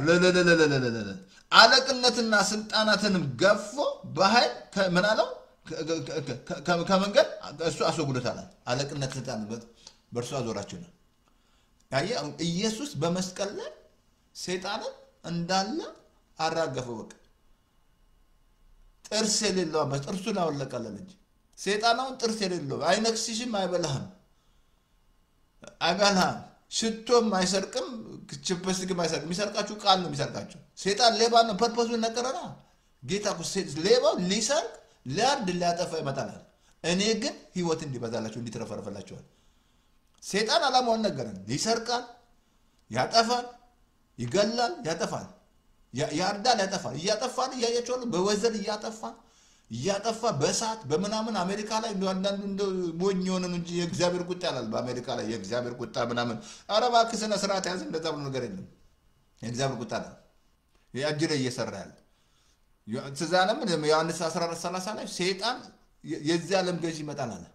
አለቅነትና ስልጣናትንም ገፎ በኃይል ምን አለው? ከመንገድ እሱ አስወግዶታል። አለቅነት ስልጣን በእርሱ አዞራችሁ ነው። ኢየሱስ በመስቀል ላይ ሰይጣንን እንዳለ አራገፈው። በቃ ጥርስ የሌለው ጥርሱን አወለቀለት እንጂ ሰይጣናውን ጥርስ የሌለው አይነክስሽም፣ አይበላህም፣ ሽቶም አይሰርቅም፣ ችፕስቲክም አይሰርቅም። የሚሰርቃችሁ ቃል ነው የሚሰርቃችሁ። ሰይጣን ሌባ ነው። ፐርፖዙን ነገረና ጌታ ሌባው ሊሰርቅ ሊያርድ ሊያጠፋ ይመጣል። እኔ ግን ህይወት እንዲበዛላችሁ እንዲትረፈረፈላችኋል። ሰይጣን አላማውን ነገረን። ይሰርቃል፣ ያጠፋል፣ ይገላል፣ ያጠፋል፣ ያርዳል፣ ያጠፋል። እያጠፋን እያያቸዋል። በወዘን እያጠፋ በእሳት በምናምን አሜሪካ ላይ አንዳንዱ እንደ ሞኝ የሆነን እንጂ የእግዚአብሔር ቁጣ ያላል። በአሜሪካ ላይ የእግዚአብሔር ቁጣ ምናምን ኧረ እባክህ ስነ ስርዓት ያዝ። እንደዛ ብሎ ነገር የለም። የእግዚአብሔር ቁጣ ነው። ያጅለ እየሰራ ያለ ትዛለም ዮሐንስ 14:30 ላይ ሰይጣን የዚህ ዓለም ገዢ ይመጣል አለ።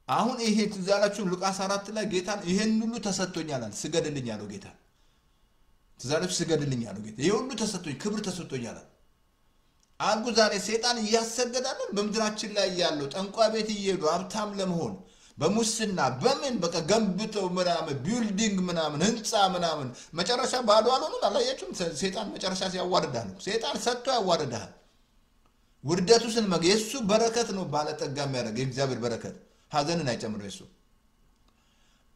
አሁን ይሄ ትዛላችሁ ሉቃስ 4 ላይ ጌታን ይሄን ሁሉ ተሰጥቶኛል አለ። ስገድልኝ አለው ጌታ። ትዛላችሁ ስገድልኝ አለው ጌታ። ይሄ ሁሉ ተሰጥቶኝ ክብር ተሰጥቶኛል አለ። አልኩ ዛሬ ሰይጣን እያሰገዳለን በምድራችን ላይ ያለው ጠንቋይ ቤት እየሄዱ ሀብታም ለመሆን በሙስና በምን በቃ ገንብተው ምናምን ቢልዲንግ ምናምን ህንጻ ምናምን መጨረሻ ባዶ አልሆነም። አላያችሁም? ሰይጣን መጨረሻ ሲያዋርዳል። ሰይጣን ሰጥቶ ያዋርዳል። ውርደቱ ስንመግ የሱ በረከት ነው ባለጠጋ የሚያደርግ የእግዚአብሔር በረከት ሀዘንን አይጨምረው የሱ።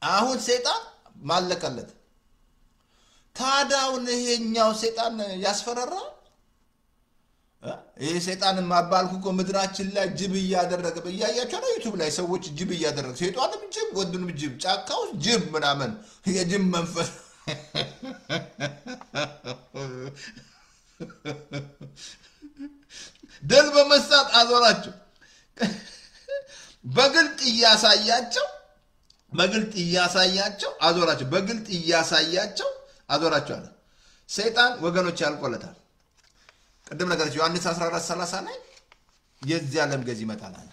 አሁን ሰይጣን ማለቀለት። ታዳውን ይሄኛው ሰይጣን ያስፈራራ። ይሄ ሰይጣን ማባልኩ እኮ ምድራችን ላይ ጅብ እያደረገ በያያቸው ነው ዩቲዩብ ላይ ሰዎች ጅብ እያደረገ ሰይጣንም ጅብ ወንዱንም ጅብ ጫካው ጅብ ምናምን የጅብ መንፈስ ድል በመሳት አዞራቸው። በግልጥ እያሳያቸው አዞራቸው። በግልጥ እያሳያቸው አዞራቸው አለ። ሰይጣን ወገኖች ያልቆለታል። ቅድም ነገርች ዮሐንስ 14:30 ላይ የዚህ ዓለም ገዢ ይመጣል አለ።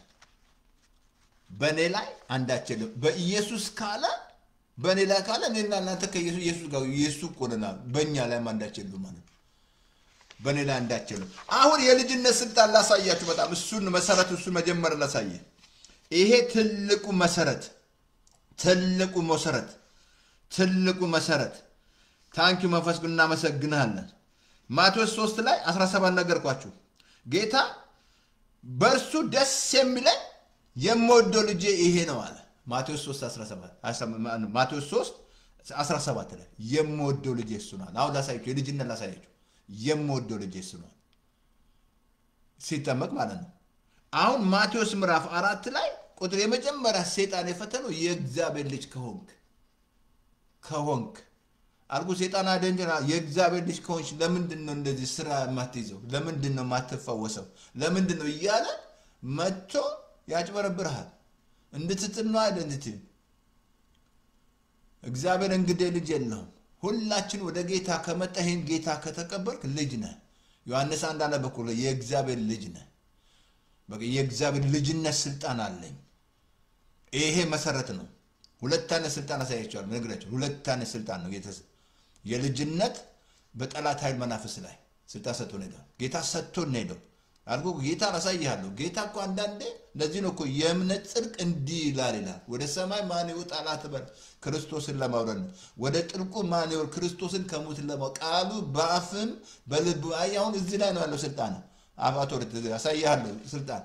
በኔ ላይ አንዳች የለም። በኢየሱስ ካለ በኔ ላይ ካለ እኔና እናንተ ከኢየሱስ ጋር ኢየሱስ ቆለና በእኛ ላይ አንዳች የለም ማለት ነው። በኔ ላይ አንዳች የለም። አሁን የልጅነት ስልጣን ላሳያችሁ በጣም እሱን መሰረት እሱ መጀመር ላሳየ። ይሄ ትልቁ መሰረት ታንኪዩ መንፈስ ቅዱስ እናመሰግናለን። ማቴዎስ 3 ላይ 17 ነገርኳችሁ። ጌታ በእርሱ ደስ የሚለኝ የምወደው ልጄ ይሄ ነው አለ። ማቴዎስ 3:17 ላይ የምወደው ልጄ እሱ ነው። አሁን ላሳያችሁ የልጅነት ላሳያችሁ የምወደው ልጄ እሱ ነው ሲጠመቅ ማለት ነው። አሁን ማቴዎስ ምዕራፍ 4 ላይ ቁጥር የመጀመሪያ ሰይጣን የፈተነው የእግዚአብሔር ልጅ ከሆንክ አልኩ። ሰይጣን አደንጀራ የእግዚአብሔር ልጅ ከሆንሽ ለምንድን ነው እንደዚህ ስራ ማትይዘው? ለምንድን ነው ማትፈወሰው? ለምንድን ነው እያለ መጥቶ ያጭበረብርሃል። እንድትጥል ነው አይደንት። እግዚአብሔር እንግዲህ ልጅ የለውም። ሁላችን ወደ ጌታ ከመጣ ይሄን ጌታ ከተቀበልክ ልጅ ነህ። ዮሐንስ 1 አነበብኩ የእግዚአብሔር ልጅ ነህ። በቃ የእግዚአብሔር ልጅነት ስልጣን አለኝ። ይሄ መሰረት ነው። ሁለት አይነት ስልጣን አሳያችኋለሁ። ነግራችሁ ሁለት አይነት ስልጣን ነው የልጅነት በጠላት ኃይል መናፍስ ላይ ስልጣን ሰጥቶ ነው ጌታ ሰጥቶ ነው አልኩ። ጌታ አሳያለሁ። ጌታ እኮ አንዳንዴ ለዚህ ነው እኮ የእምነት ጽድቅ እንዲህ ይላል ወደ ሰማይ ማን ይወጣል አትበል ክርስቶስን ለማውረድ ነው። ወደ ጥልቁ ማን ይወርድ ክርስቶስን ከሞት ለማውጣት ቃሉ በአፍም በልብ አያውን እዚህ ላይ ነው ያለው ስልጣን። አባቶር አሳያለሁ ስልጣን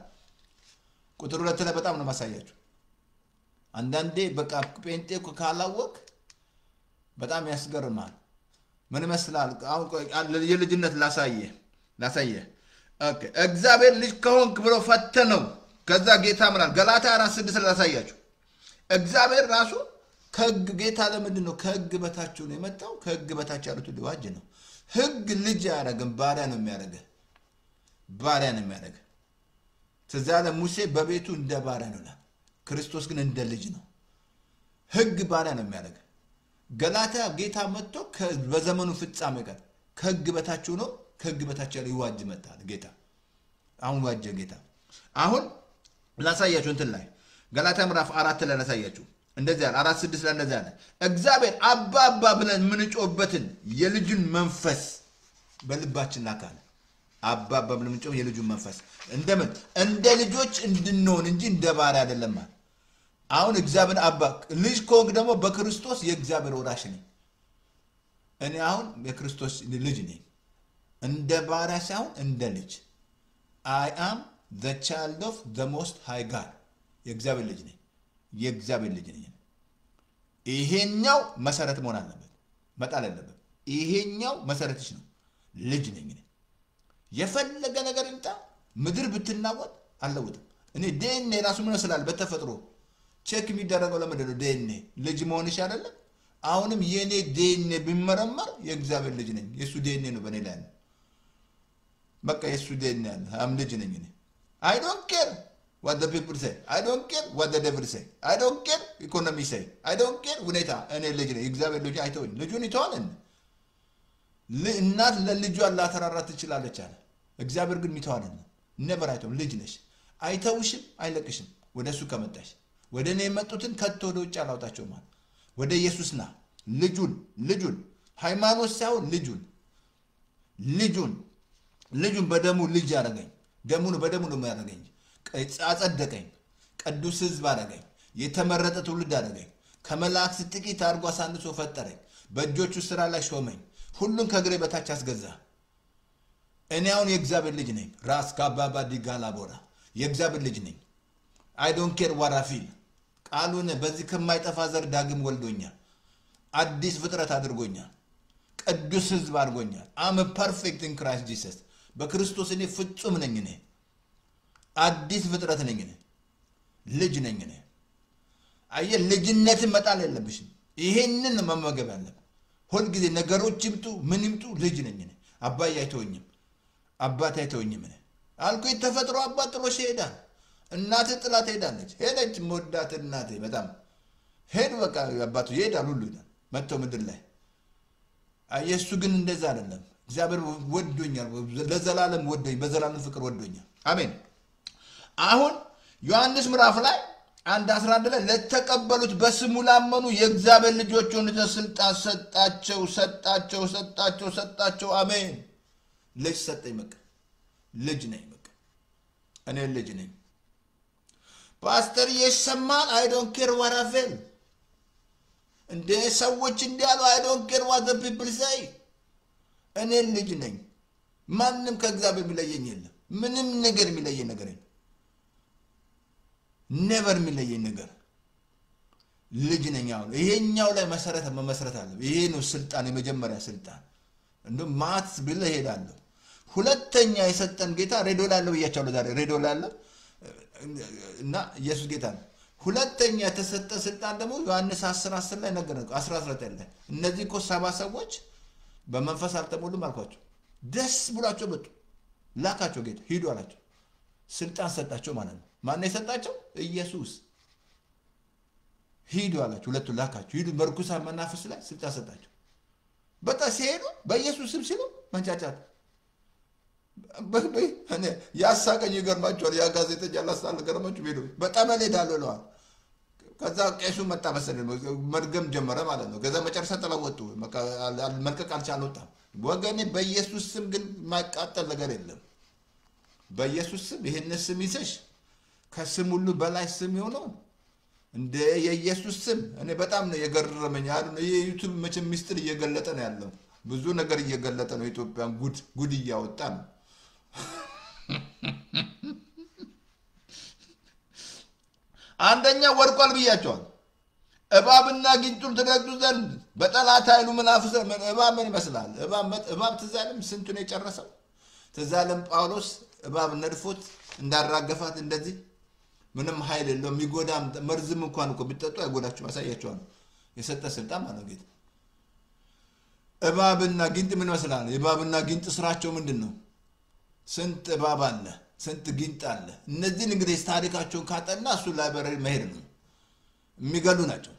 ቁጥር 2 ላይ በጣም ነው ማሳያችሁ። አንዳንዴ በቃ ጴንጤ ካላወቅ በጣም ያስገርማል። ምን መስላል? አሁን የልጅነት ላሳየ ኦኬ እግዚአብሔር ልጅ ከሆንክ ብሎ ፈተነው። ከዛ ጌታ ምናል ገላትያ 4:6 ላሳያችሁ። እግዚአብሔር ራሱ ከሕግ ጌታ ለምንድን ነው ከሕግ በታች ነው የመጣው? ከሕግ በታች ያሉት ሊዋጅ ነው። ሕግ ልጅ አያረግም ባሪያ ነው የሚያደርግ። ትዛለ ሙሴ በቤቱ እንደ ባሪያ ነው። ክርስቶስ ግን እንደ ልጅ ነው። ሕግ ባሪያ ነው የሚያደርግ። ገላትያ ጌታ መጥቶ በዘመኑ ፍጻሜ ቀን ከሕግ በታች ነው ከሕግ በታች ያለው ይዋጅ መጣል ጌታ። አሁን ዋጀ ጌታ። አሁን ላሳያችሁ እንትን ላይ ገላትያ ምዕራፍ 4 ላይ ላሳያችሁ። እንደዚህ ያለ 4:6 ላይ እንደዚህ ያለ እግዚአብሔር አባ ብለን ምንጮህበትን የልጁን መንፈስ በልባችን ላካለ። አባ ብለን ምንጮህ የልጁን መንፈስ እንደምን እንደ ልጆች እንድንሆን እንጂ እንደ ባሪያ አይደለም። አሁን እግዚአብሔር አባ ልጅ ከሆንክ ደግሞ በክርስቶስ የእግዚአብሔር ወራሽ ነኝ። እኔ አሁን የክርስቶስ ልጅ ነኝ። እንደ ባሪያ ሳይሆን እንደ ልጅ I am the child of the most high God. የእግዚአብሔር ልጅ ነኝ። ይሄኛው መሰረት መሆን አለበት። መጣል አለበት። ይሄኛው መሰረትሽ ነው። ልጅ ነኝ። የፈለገ ነገር እንታ ምድር ብትናወጥ አልለውጥም። እኔ ዲኤንኤ ራሱ ምን ይመስላል በተፈጥሮ ቼክ የሚደረገው ለምንድን ነው? ዲኤንኤ ልጅ መሆንሽ አይደለም። አሁንም የኔ ዲኤንኤ ቢመረመር የእግዚአብሔር ልጅ ነኝ። የሱ ዲኤንኤ ነው በኔ ላይ። በቃ የሱ ዲኤንኤ አለ። አም ልጅ ነኝ እኔ። I don't care what the people say. I don't care what the devil say. I don't care economy say. I don't care ሁኔታ። እኔ ልጅ ነኝ። እግዚአብሔር ልጅ አይተውኝ ልጁን ይተዋል። እናት ለልጇ ላተራራ ትችላለች አለ። እግዚአብሔር ግን ሚተው አይደለም። ነበር አይተው ልጅ ነሽ አይተውሽም አይለቅሽም። ወደሱ ከመጣሽ ወደ እኔ የመጡትን ከቶ ወደ ውጭ አላውጣቸው ማለት ወደ ኢየሱስና ልጁን ሃይማኖት ሳይሆን ልጁን በደሙ ልጅ ያደረገኝ በደሙ ነው ያደረገኝ። አጸደቀኝ፣ ቅዱስ ሕዝብ አደረገኝ፣ የተመረጠ ትውልድ አደረገኝ። ከመላእክት ጥቂት አድርጎ አሳንሶ ፈጠረኝ። በእጆቹ ስራ ላይ ሾመኝ። ሁሉን ከእግሬ በታች አስገዛ። እኔ አሁን የእግዚአብሔር ልጅ ነኝ። ራስ ካባባ ዲጋላቦራ የእግዚአብሔር ልጅ ነኝ። አይ ዶንት ኬር ዋት አይ ፊል። ቃሉን በዚህ ከማይጠፋ ዘር ዳግም ወልዶኛል። አዲስ ፍጥረት አድርጎኛል። ቅዱስ ሕዝብ አድርጎኛል። አም ፐርፌክት ኢን ክራይስት ጂሰስ። በክርስቶስ እኔ ፍጹም ነኝ። እኔ አዲስ ፍጥረት ነኝ። እኔ ልጅ ነኝ። እኔ አየህ፣ ልጅነትን መጣል የለብሽም። ይሄንን መመገብ ያለብህ ሁል ጊዜ ነገሮች ይምጡ ምን ይምጡ ልጅ ነኝ። እኔ አባዬ አይተወኝም፣ አባቴ አይተወኝም። እኔ አልኩ የተፈጥሮ አባት ጥሎሽ ይሄዳል። እናቴ ጥላት ሄዳለች። ሄደች መወዳት እናቴ በጣም ሄድ በቃ አባቱ ይሄዳል። ሁሉ ይላል መጥተው ምድር ላይ እሱ ግን እንደዛ አይደለም። እግዚአብሔር ወዶኛል፣ ለዘላለም ወዶኝ፣ በዘላለም ፍቅር ወዶኛል። አሜን። አሁን ዮሐንስ ምዕራፍ ላይ 1:11 ላይ ለተቀበሉት በስሙ ላመኑ የእግዚአብሔር ልጆች ሆኑ ስልጣን ሰጣቸው። አሜን። ልጅ ሰጠኝ። በቃ ልጅ ነኝ። በቃ እኔ ልጅ ነኝ። ፓስተር ይሰማል። አይ ዶንት ኬር ዋት አይ ፌል። እንደ ሰዎች እንዲያሉ አይ ዶንት ኬር ዋት ዘ ፒፕል ሴይ። እኔ ልጅ ነኝ። ማንም ከእግዚአብሔር የሚለየኝ የለም። ምንም ነገር የሚለየኝ ነገር የለም። ኔቨር የሚለየኝ ነገር ልጅ ነኝ። አሁን ይሄኛው ላይ መሰረት አለ። ይሄ ነው ስልጣን፣ የመጀመሪያ ስልጣን። እንደው ማት ብለህ ሄዳለሁ። ሁለተኛ የሰጠን ጌታ ሬዲዮ ላይ ያለው ብያቻለሁ። ዛሬ ሬዲዮ ላይ ያለው እና ኢየሱስ ጌታ ነው። ሁለተኛ የተሰጠ ስልጣን ደግሞ ዮሐንስ 10:10 ላይ ነገረን። 10:19 ላይ እነዚህ እኮ 70 ሰዎች በመንፈስ አልተሞሉም አልኳቸው። ደስ ብሏቸው መጡ። ላካቸው ጌታ ሂዱ አላቸው። ስልጣን ሰጣቸው ማለት ነው። ማን የሰጣቸው? ኢየሱስ። ሂዱ አላቸው። ሁለቱ ላካቸው። ሂዱ በርኩሳን መናፍስት ላይ ስልጣን ሰጣቸው። በቃ ሲሄዱ በኢየሱስ ስም ሲሉ መንጫጫት እኔ ያሳቀኝ ይገርማቸዋል። ያ ጋዜጠኛ ላስታል ገርማችሁ ሄዱ። በጣም እሄዳለሁ ለዋል። ከዛ ቄሱ መጣ መሰለኝ መድገም ጀመረ ማለት ነው። ከዛ መጨረሻ ተለወጡ። መልቀቅ አልወጣም። ወገኔ በኢየሱስ ስም ግን ማይቃጠል ነገር የለም። በኢየሱስ ስም ይሄን ስም ይዘሽ ከስም ሁሉ በላይ ስም የሆነው እንደ የኢየሱስ ስም እኔ በጣም ነው የገረመኝ። አሁን የዩቲዩብ መቼም ሚስጥር እየገለጠ ነው ያለው። ብዙ ነገር እየገለጠ ነው። ኢትዮጵያን ጉድ እያወጣ ነው። አንደኛ ወድቋል ብያቸዋል። እባብና ጊንጡን ትረግጡ ዘንድ በጠላት ኃይሉ መናፍስት። እባብ ምን ይመስላል? እባብ ትዝ አይልም? ስንቱን የጨረሰው ትዝ አይልም? ጳውሎስ እባብ ነድፎት እንዳራገፋት እንደዚህ ምንም ኃይል የለውም። የሚጎዳም መርዝም እንኳን እኮ ቢጠጡ አይጎዳችሁም። አሳያቸዋለሁ። የሰጠ ስልጣን ማለት ጌታ። እባብና ጊንጥ ምን ይመስላል? እባብና ጊንጥ ስራቸው ምንድን ነው? ስንት እባብ አለ፣ ስንት ጊንጥ አለ። እነዚህን እንግዲህ ታሪካቸውን ካጠና እሱ ላይብረሪ መሄድ ነው። የሚገሉ ናቸው።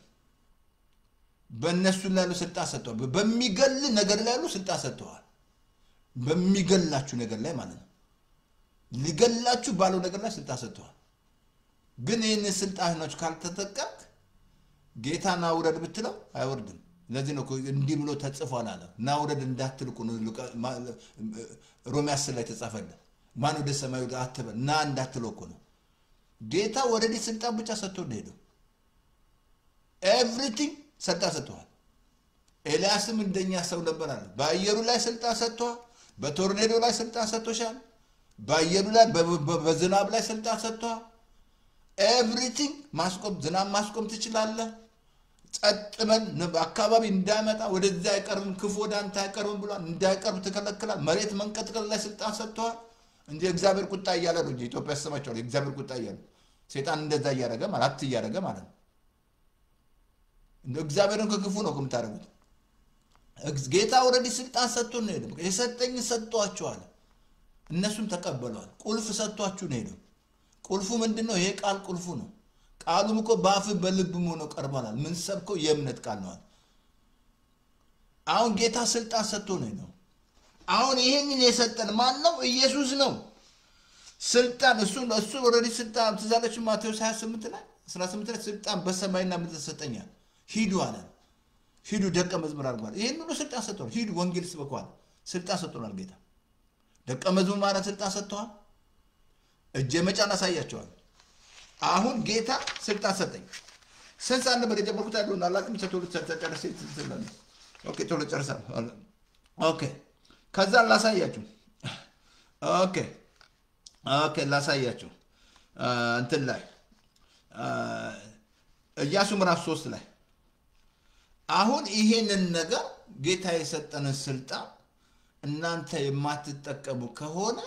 በእነሱ ላይ ያሉ ስልጣን ሰጥተዋል። በሚገል ነገር ላይ ያሉ ስልጣን ሰጥተዋል። በሚገላችሁ ነገር ላይ ማለት ነው። ሊገላችሁ ባለው ነገር ላይ ስልጣን ሰጥተዋል። ግን ይህን ስልጣኖች ካልተጠቀምክ ጌታን አውረድ ብትለው አይወርድም። ለዚህ ነው እንዲህ ብሎ ተጽፏል አለ። ና ውረድ እንዳትልቁ ነው ሮሜ 10 ላይ ተጻፈልን። ማን ወደ ሰማይ ወደ አትበል ና እንዳትለው እኮ ነው። ጌታ ወረዲ ስልጣን ብቻ ሰጥቶ ሄደው ኤቭሪቲንግ ስልጣን ሰጥቷል። ኤልያስም እንደኛ ሰው ነበር አለ። በአየሩ ላይ ስልጣን ሰጥቷል። በቶርኔዶ ላይ ስልጣን ሰጥቶሻል። በአየሩ ላይ በዝናብ ላይ ስልጣን ሰጥቷል። ኤቭሪቲንግ ማስቆም፣ ዝናብ ማስቆም ትችላለህ። ጸጥመን አካባቢ እንዳይመጣ ወደዛ አይቀርም፣ ክፉ ወደ አንተ አይቀርም ብሏል። እንዳይቀርብ ተከለከላል። መሬት መንቀጥቀጥ ላይ ስልጣን ሰጥቷል እንጂ እግዚአብሔር ቁጣ እያለ ነው እንጂ ኢትዮጵያ ሰማቸዋል። እግዚአብሔር ቁጣ እያለ ሰይጣን እንደዛ እያደረገ ማለት እያደረገ ማለት ነው። እግዚአብሔርን ከክፉ ነው የምታደርጉት። ጌታ ወረዲ ስልጣን ሰጥቶ ነው ሄደው። የሰጠኝ ሰጥቷቸዋል፣ እነሱም ተቀበሏል። ቁልፍ ሰጥቷችሁ ነው ሄደው። ቁልፉ ምንድነው? ይሄ ቃል ቁልፉ ነው። ቃሉም እኮ በአፍ በልብም ሆኖ ቀርቧል። ምን ሰብከው የእምነት ቃል ነው። አሁን ጌታ ስልጣን ሰጥቶ ነው። አሁን ይሄንን የሰጠን ማን ነው? ኢየሱስ ነው። ስልጣን እሱ ኦሬዲ ስልጣን ትዛለች ማቴዎስ 28 ላይ 18 ላይ ስልጣን በሰማይና ምድር ተሰጠኛል ሂዱ አለ ሂዱ ደቀ መዝሙር አድርጓል ይሄን ሁሉ ስልጣን ሰጥቷል ሂዱ ወንጌል ስበኳል ስልጣን ሰጥቷል ጌታ ደቀ መዝሙር ማለት ስልጣን ሰጥቷል እጄ መጫን አሳያቸዋል አሁን ጌታ ስልጣን ሰጠኝ ስንት አንድ በደ ጀመርኩት አይደል አላቅም ተቶሎ ተጨርሰ ይተላል ኦኬ ቶሎ ጨርሳል ኦኬ ከዛ ላሳያችሁ ኦኬ ላሳያችሁ እንትን ላይ ኢያሱ ምዕራፍ 3 ላይ አሁን ይሄንን ነገር ጌታ የሰጠንን ስልጣን እናንተ የማትጠቀሙ ከሆነ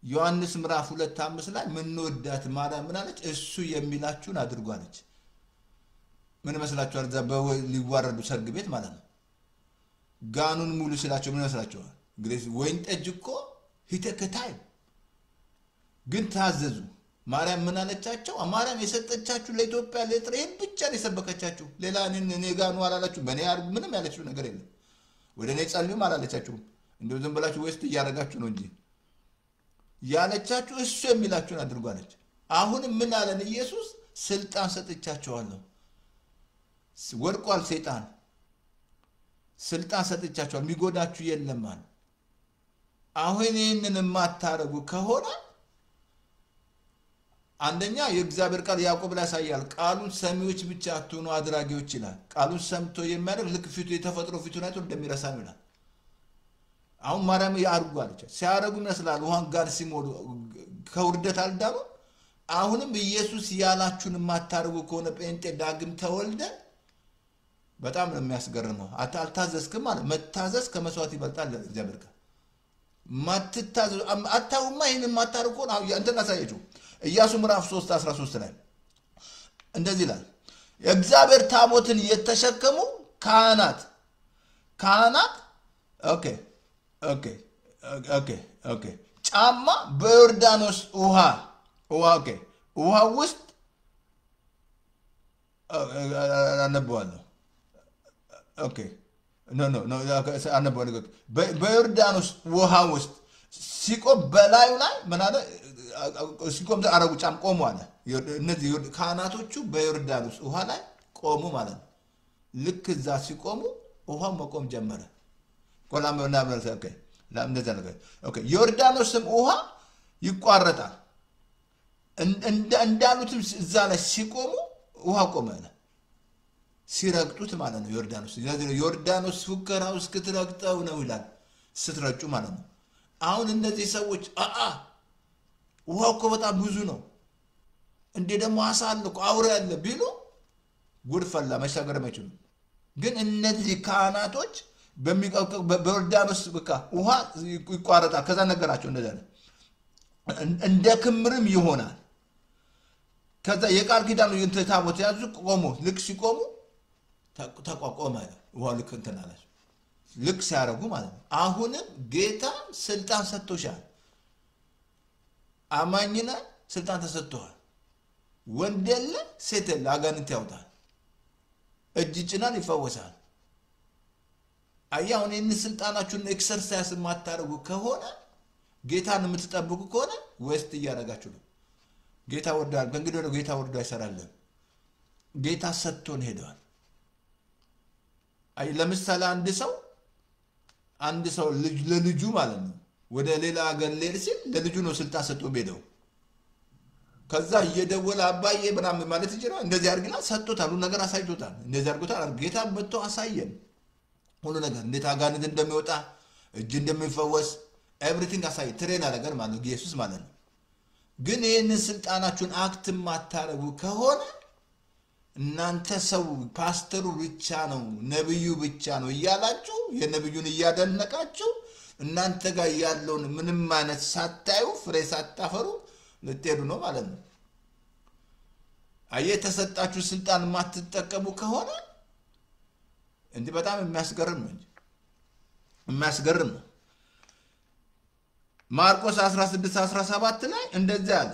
ዮሐንስ ምዕራፍ 2:5 ላይ ምን ወዳት ማርያም ምን አለች እሱ የሚላችሁን አድርጉ አለች ምን መስላችኋል እዛ ሊዋረዱ ሰርግ ቤት ማለት ነው ጋኑን ሙሉ ስላቸው ምን መስላችኋል እንግዲህ ወይን ጠጅ እኮ ሂተከታይ ግን ታዘዙ ማርያም ምን አለቻቸው ማርያም የሰጠቻችሁ ለኢትዮጵያ ለእስራኤል ብቻ ነው የሰበከቻችሁ ሌላ እኔ ጋኑ አላላችሁ በኔ አርጉ ምንም ያለችው ነገር የለም ወደ እኔ ጸልዩ አላለቻችሁ እንደው ዝም ብላችሁ ወስት ያረጋችሁ ነው እንጂ ያለቻችሁ እሱ የሚላችሁን አድርጉ አለች አሁን ምን አለን ኢየሱስ ስልጣን ሰጥቻችኋለሁ ወርቋል ሰይጣን ስልጣን ሰጥቻችኋል የሚጎዳችሁ የለም ማለት አሁን ይሄንን ማታረጉ ከሆነ አንደኛ የእግዚአብሔር ቃል ያዕቆብ ላይ ያሳያል ቃሉን ሰሚዎች ብቻ አትሆኑ አድራጊዎች ይላል ቃሉን ሰምቶ የሚያደርግ ልክ ፊቱ የተፈጥሮ ፊቱን አይቶ እንደሚረሳ ይላል አሁን ማርያም ያርጉ አለች ሲያረጉ መስላል ውሃን ጋር ሲሞሉ ከውርደት አልዳኑ አሁንም ኢየሱስ ያላችሁን ማታረጉ ከሆነ ጴንጤ ዳግም ተወልደ በጣም ነው የሚያስገርመው አልታዘዝክም ማለት መታዘዝ ከመስዋዕት ይበልጣል እግዚአብሔር ቃል ማትታዘዝ አታውማ ይሄን ማታረጉ ነው እንትን አሳየችው ኢያሱ ምዕራፍ 3:13 ላይ እንደዚህ ይላል የእግዚአብሔር ታቦትን የተሸከሙ ካህናት ኦኬ ጫማ በዮርዳኖስ ውሃ ውስጥ አነበዋለሁ ኦኬ ኖ አነበዋለሁ በዮርዳኖስ ውሃ ውስጥ ሲቆም በላዩ ላይ ምን አለ ሲቆም አረጉ ጫም ቆሙ አለ እነዚህ ካህናቶቹ በዮርዳኖስ ውሃ ላይ ቆሙ ማለት ነው ልክ እዛ ሲቆሙ ውሃው መቆም ጀመረ ቆላምና ማለት ኦኬ ለምንደዛ ነገር ኦኬ ዮርዳኖስም ውሃ ይቋረጣል እንዳሉትም እዛ ላይ ሲቆሙ ውሃ ቆመ ሲረግጡት ማለት ነው ዮርዳኖስ ፉከራው እስክትረግጠው ነው ይላል ስትረጩ ማለት ነው አሁን እነዚህ ሰዎች ውሃው እኮ በጣም ብዙ ነው እንዴ ደግሞ አሳልኩ አውራ ያለ ቢሉ ጉድ ፈላ መሻገር አይችሉም ግን እነዚህ ካህናቶች በዮርዳኖስ በቃ ውሃ ይቋረጣል ከዛ ነገራቸው እንደዛ ነው እንደ ክምርም ይሆናል ከዛ የቃል ኪዳኑ ታቦት ያዙ ቆሞ ልክ ሲቆሙ ተቋቋመ ውሃው ልክ እንትን አለ ልክ ሲያረጉ ማለት ነው አሁንም ጌታ ስልጣን ሰጥቶሻል አማኝና ስልጣን ተሰጥቷል ወንደለ ሴተል አጋንንት ያውጣል እጅ ጭናን ይፈወሳል አያውን እነ ስልጣናችሁን ኤክሰርሳይዝ ማታረጉ ከሆነ ጌታን የምትጠብቁ ከሆነ ወስት ያረጋችሁ ነው ጌታ ወርዳል እንግዲህ ወደ ጌታ ወርዶ አይሰራለም ጌታ ሰጥቶን ሄዷል አይ ለምሳሌ አንድ ሰው ለልጁ ማለት ነው ወደ ሌላ ሀገር ሌላ ሲል ለልጁ ነው ስልጣን ሰጥቶ ሄደው ከዛ እየደወለ አባዬ ብራም ማለት ይችላል እንደዚህ አርግና ሰጥቶታል ሁሉ ነገር አሳይቶታል እንደዚህ አርጎታል ጌታ መጥቶ አሳየን ሁሉ ነገር እንዴት አጋንንት እንደሚወጣ እጅ እንደሚፈወስ ኤቭሪቲንግ አሳይ ትሬን አደረገን ማለት ነው ኢየሱስ ማለት ነው ግን ይሄን ስልጣናችሁን አክት ማታረጉ ከሆነ እናንተ ሰው ፓስተሩ ብቻ ነው ነብዩ ብቻ ነው እያላችሁ የነብዩን እያደነቃችሁ እናንተ ጋር ያለውን ምንም ማለት ሳታዩ ፍሬ ሳታፈሩ ልትሄዱ ነው ማለት ነው አየተሰጣችሁ ስልጣን ማትጠቀሙ ከሆነ እንዴ በጣም የሚያስገርም ነው የሚያስገርም ነው ማርቆስ 16:17 ላይ እንደዚህ አለ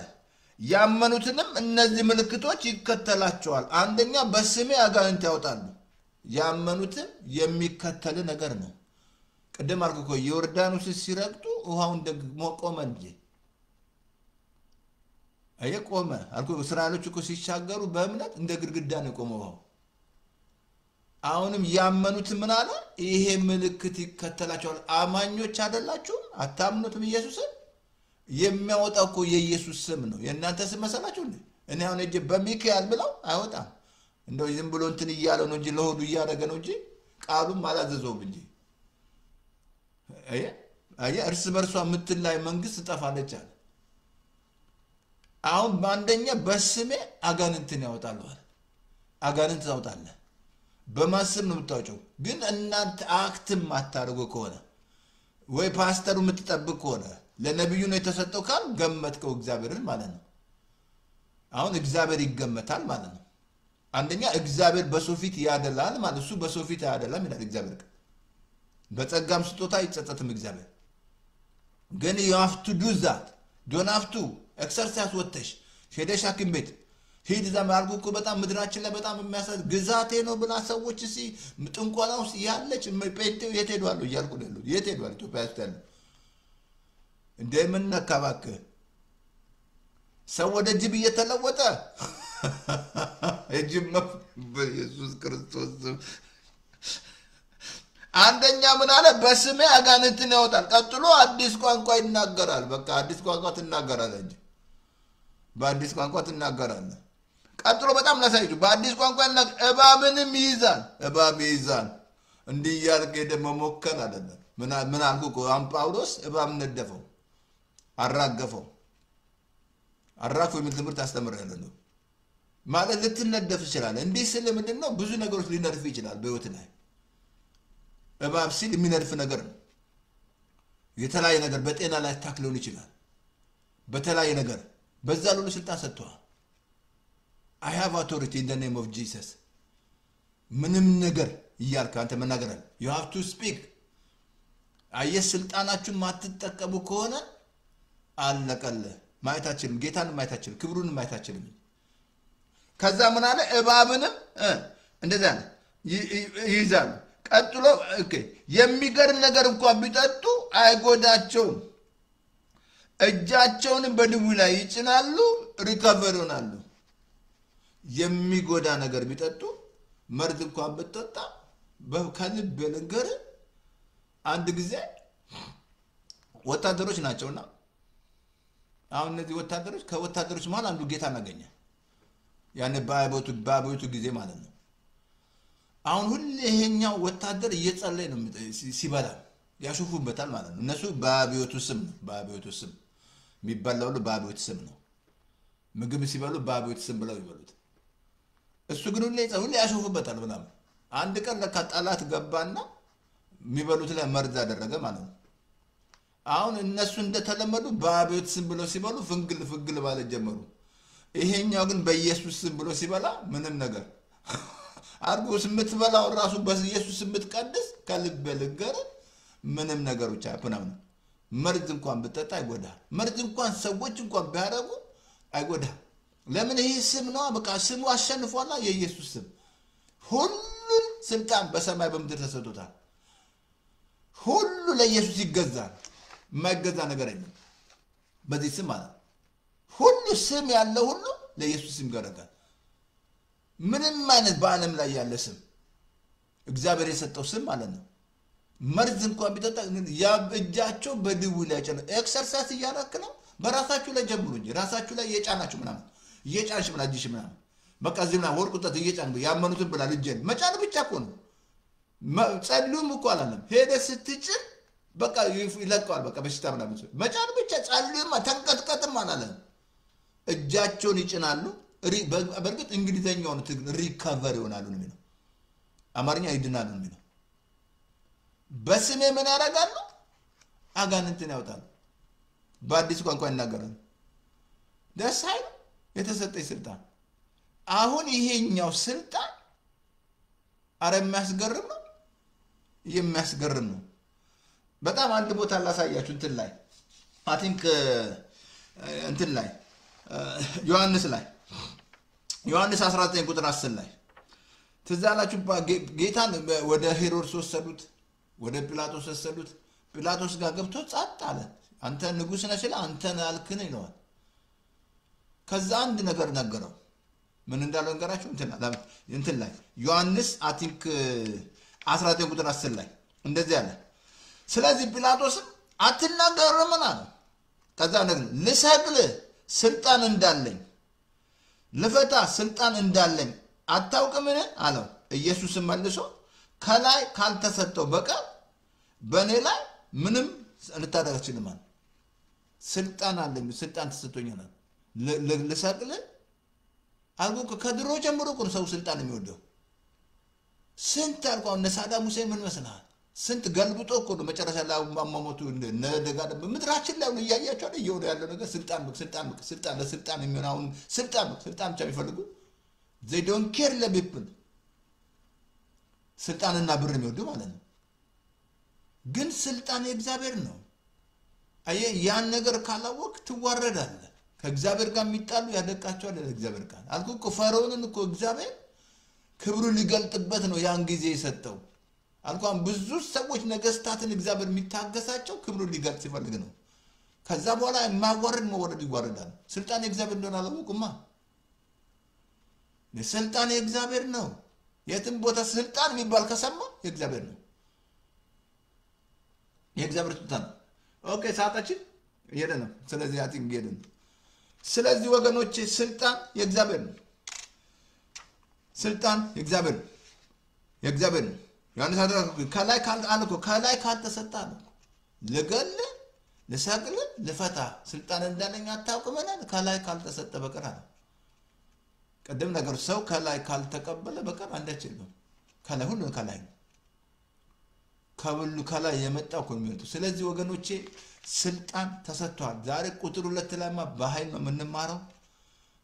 ያመኑትንም እነዚህ ምልክቶች ይከተላቸዋል አንደኛ በስሜ አጋንንት ያወጣሉ ያመኑትን የሚከተል ነገር ነው ቅድም አልኩ እኮ ዮርዳኖስ ሲረግጡ ውሃውን ደግሞ ቆመ እንጂ ቆመ አልኩ። እስራኤሎች እኮ ሲሻገሩ በእምነት እንደ ግድግዳ ነው ቆመው። አሁንም ያመኑት ምን አለ? ይሄ ምልክት ይከተላቸዋል። አማኞች አይደላችሁም? አታምኑትም? ኢየሱስን የሚያወጣው እኮ የኢየሱስ ስም ነው። የእናንተ ስም መሰላችሁ እንዴ? እኔ አሁን እጄ በሚካኤል ብለው አይወጣም። እንደው ዝም ብሎ እንትን እያለ ነው እንጂ ለሆዱ እያደረገ ነው እንጂ ቃሉም አላዘዘውም እንጂ። እርስ በርሷ የምትላይ መንግስት ትጠፋለች አለ። አሁን በአንደኛ በስሜ አጋንንትን ያወጣሉ አለ። አጋንንት ታወጣለህ በማሰብ ነው የምታወጪው። ግን እናንተ አክትም ማታደርጉ ከሆነ ወይ ፓስተሩ የምትጠብቅ ከሆነ ለነብዩ ነው የተሰጠው ካል ገመትከው እግዚአብሔርን ማለት ነው። አሁን እግዚአብሔር ይገመታል ማለት ነው። አንደኛ እግዚአብሔር በሰው ፊት ያደላል ማለት እሱ በሰው ፊት ያደላል ይላል እግዚአብሔር። በጸጋም ስጦታ ይጸጸትም እግዚአብሔር። ግን you have to do that, don't have to exercise ወተሽ ሄደሽ ሐኪም ቤት ሂድ ዘማርጉ እኮ በጣም ምድራችን ላይ በጣም የሚያሳዝ ግዛቴ ነው ብላ ሰዎች እሺ ጥንቆላ ውስጥ ያለች ጴንጤው የት ሄዷል እያልኩ ነው። የት ሄዷል? ኢትዮጵያ ውስጥ ያለው እንደምን ነካባክ ሰው ወደ ጅብ እየተለወጠ እጅብ በኢየሱስ ክርስቶስ አንደኛ ምን አለ? በስሜ አጋንንትን ያወጣል። ቀጥሎ አዲስ ቋንቋ ይናገራል። በቃ አዲስ ቋንቋ ትናገራለህ እንጂ በአዲስ ቋንቋ ትናገራለህ። ቀጥሎ በጣም ላሳይቱ በአዲስ ቋንቋ እባብንም ይይዛል። እባብ ይይዛል እንዲህ ያልክ ሄደ መሞከር አይደለም። ምን አልኩ እኮ ጳውሎስ እባብ ነደፈው አራገፈው። አራግፎ የሚል ትምህርት አስተምሬያለሁ። ማለት ልትነደፍ ይችላል። እንዲህ ስለ ምንድነው ብዙ ነገሮች ሊነድፍ ይችላል በህይወት ላይ። እባብ ሲል የሚነድፍ ነገር ነው። የተለያየ ነገር በጤና ላይ ታክሎን ይችላል። በተለያየ ነገር በዛ ሁሉ ስልጣን ሰጥቷል። I have authority in the name of Jesus. ምንም ነገር ይያልካ አንተ መናገር አለ። You have to speak. አየህ ስልጣናችሁን ማትጠቀሙ ከሆነ አለቀለ። ማየታችንም ጌታን ማየታችንም ክብሩን ማየታችንም ከዛ ምን አለ? እባብንም እንደዛ ይይዛል። ቀጥሎ የሚገርም ነገር እንኳን ቢጠጡ አይጎዳቸውም። እጃቸውን በድቡ ላይ ይጭናሉ፣ ሪከቨር ይሆናሉ። የሚጎዳ ነገር ቢጠጡ መርዝ እንኳን ብትጠጣ በከልብ ልንገር አንድ ጊዜ ወታደሮች ናቸውና አሁን እነዚህ ወታደሮች ከወታደሮች መሃል አንዱ ጌታ አገኘ። ያኔ ባይቦቱ ጊዜ ማለት ነው። አሁን ሁሉ ይሄኛው ወታደር እየጸለየ ነው ሲበላ ያሹፉበታል ማለት ነው። እነሱ ባቢዮቱ ስም የሚበላው ባቢዮቱ ስም ነው። ምግብ ሲበሉ ባቢዮቱ ስም ብለው ይበሉት። እሱ ግን ሁሉ ያሹፉበታል ምናምን። አንድ ቀን ለካ ጠላት ገባና የሚበሉት ላይ መርዝ አደረገ ማለት ነው። አሁን እነሱ እንደተለመዱ ባቢዮቱ ስም ብለው ሲበሉ ፍንግል ባለ ጀመሩ። ይሄኛው ግን በኢየሱስ ስም ብሎ ሲበላ ምንም ነገር አርጎስ የምትበላው ራሱ በኢየሱስ የምትቀድስ ከልብ ልገር ምንም ነገሮች አይሆንም። መርዝ እንኳን ብትጠጣ አይጎዳ። መርዝ እንኳን ሰዎች እንኳን ቢያረጉ አይጎዳ። ለምን? ይሄ ስም ነው። በቃ ስሙ አሸንፏላ። የኢየሱስ ስም ሁሉን ስልጣን በሰማይ በምድር ተሰጥቶታል። ሁሉ ለኢየሱስ ይገዛል። የማይገዛ ነገር የለም በዚህ ስም ማለት ሁሉ ስም ያለው ሁሉ ለኢየሱስ ስም ይገረጋል። ምንም አይነት በዓለም ላይ ያለ ስም እግዚአብሔር የሰጠው ስም ማለት ነው። መርዝ እንኳን ቢጠጣ ያ እጃቸው በድው ላይ ጫነ። ኤክሰርሳይዝ እያደረግነው በራሳችሁ ላይ ጀምሩ እንጂ ራሳችሁ ላይ እየጫናችሁ ምናምን እየጫንሽ ምናጅሽ ምናምን በቃ ዝምና ወርቁጣት እየጫን ያመኑትን ብላ ልጅን መጫን ብቻ እኮ ነው። ጸልዩም እኮ አላለም። ሄደ ስትጭን በቃ ይለቀዋል። በቃ በሽታ ምናምን መጫን ብቻ ጸልዩም ተንቀጥቀጥም አላለም። እጃቸውን ይጭናሉ። በእርግጥ እንግሊዘኛውን ሪከቨር ይሆናሉ ነው የሚለው። አማርኛ ይድናሉ ነው የሚለው። በስሜ ምን ያደርጋሉ? አጋንንትን ያወጣሉ። በአዲስ ቋንቋ ይናገራሉ። ደስ አይል? የተሰጠኝ ስልጣን። አሁን ይሄኛው ስልጣን አረ የሚያስገርም ነው። የሚያስገርም ነው በጣም። አንድ ቦታ ላሳያችሁ እንትን ላይ አይ ቲንክ እንትን ላይ ዮሐንስ ላይ ዮሐንስ 19 ቁጥር 10 ላይ ትዛላችሁ ጌታን ወደ ሄሮድስ ወሰዱት። ወደ ጲላጦስ ወሰዱት። ጲላጦስ ጋር ገብቶ ጻጥ አለ። አንተ ንጉሥ ነህ ሲል አንተ አልክን ይለዋል። ከዛ አንድ ነገር ነገረው። ምን እንዳለው እንገራችሁ እንትን ላይ ዮሐንስ አቲንክ 19 ቁጥር 10 ላይ እንደዚህ አለ። ስለዚህ ጲላጦስ አትናገርም አለ። ከዛ ነገር ልሰቅል ስልጣን እንዳለኝ ልፈታ ስልጣን እንዳለኝ አታውቅምን አለው። ኢየሱስ መልሶ ከላይ ካልተሰጠው በቀር በእኔ ላይ ምንም ልታደርግ አትችልም አለ። ስልጣን አለኝ፣ ስልጣን ተሰጥቶኛል። ልሰቅል አልኩ። ከድሮ ጀምሮ እኮ ሰው ስልጣን የሚወደው ስንት አልኩ። አሁን ሳዳም ሁሴን ምን መስልሃል? ስንት ገልብጦ እኮ ነው መጨረሻ ላይ ማማሞቱ እንደደጋ ምድራችን ላይ እያያቸው አይደል እየሆነ ያለው ነገር ስልጣን ለስልጣን የሚሆን አሁን ስልጣን ብቻ የሚፈልጉ they don't care ለpeople ስልጣንና ብር የሚወዱ ማለት ነው። ግን ስልጣን የእግዚአብሔር ነው። አየህ ያን ነገር ካላወቅ ትዋረዳለህ። ከእግዚአብሔር ጋር የሚጣሉ ያደቃቸዋል። ለእግዚአብሔር ጋር አልኩ እኮ ፈርዖንን እኮ እግዚአብሔር ክብሩን ሊገልጥበት ነው ያን ጊዜ የሰጠው። አልኳን ብዙ ሰዎች ነገስታትን እግዚአብሔር የሚታገሳቸው ክብሩን ሊገልጽ ይፈልግ ነው። ከዛ በኋላ የማዋረድ መወረድ ይዋረዳል። ስልጣን የእግዚአብሔር እንደሆነ አላወቁማ። ስልጣን የእግዚአብሔር ነው። የትም ቦታ ስልጣን የሚባል ከሰማ የእግዚአብሔር ነው። የእግዚአብሔር ስልጣን ኦኬ ሰዓታችን እየሄደ ነው። ስለዚህ አጥንት እየሄደ ነው። ስለዚህ ወገኖቼ ስልጣን የእግዚአብሔር ነው። ስልጣን የእግዚአብሔር ነው። የእግዚአብሔር ነው። ዮሐንስ ከላይ ካልተሰጣ ነው ልገል ልሰቅል ልፈታ ስልጣን እንዳለኝ አታውቅምን? ከላይ ካልተሰጠ በቀር አለ። ቀደም ነገር ሰው ከላይ ካልተቀበለ በቀር አንዳችልም። ከላይ ሁሉ ከላይ ነው። ከሁሉ ከላይ የመጣው ኮሚኒቲ። ስለዚህ ወገኖቼ ስልጣን ተሰጥቷል። ዛሬ ቁጥር 2 ላይማ በኃይል ነው የምንማረው።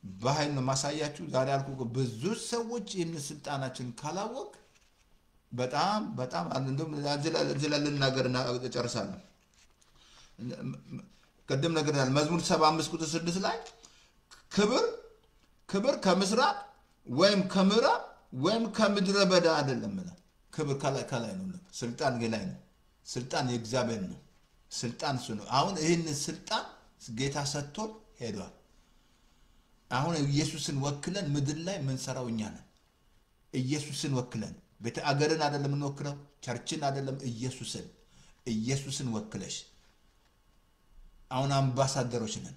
በኃይል ነው ማሳያችሁ። ዛሬ አልኩ ብዙ ሰዎች ይህን ስልጣናችን ካላወቅ በጣም እንደም አዝላል ልናገርና ጨርሳለሁ። ቀደም ነገር ያለ መዝሙር 75 ቁጥር 6 ላይ ክብር ከምስራቅ ወይም ከምዕራብ ወይም ከምድረ በዳ አይደለም ማለት ክብር ከላይ ነው። ስልጣን ላይ ነው። ስልጣን የእግዚአብሔር ነው። ስልጣን እሱ ነው። አሁን ይሄን ስልጣን ጌታ ሰጥቶን ሄዷል። አሁን ኢየሱስን ወክለን ምድር ላይ ምን ሰራው እኛ ነን። ኢየሱስን ወክለን ቤተ አገርን አይደለም እንወክለው፣ ቸርችን አይደለም፣ ኢየሱስን ወክለሽ አሁን አምባሳደሮች ነን።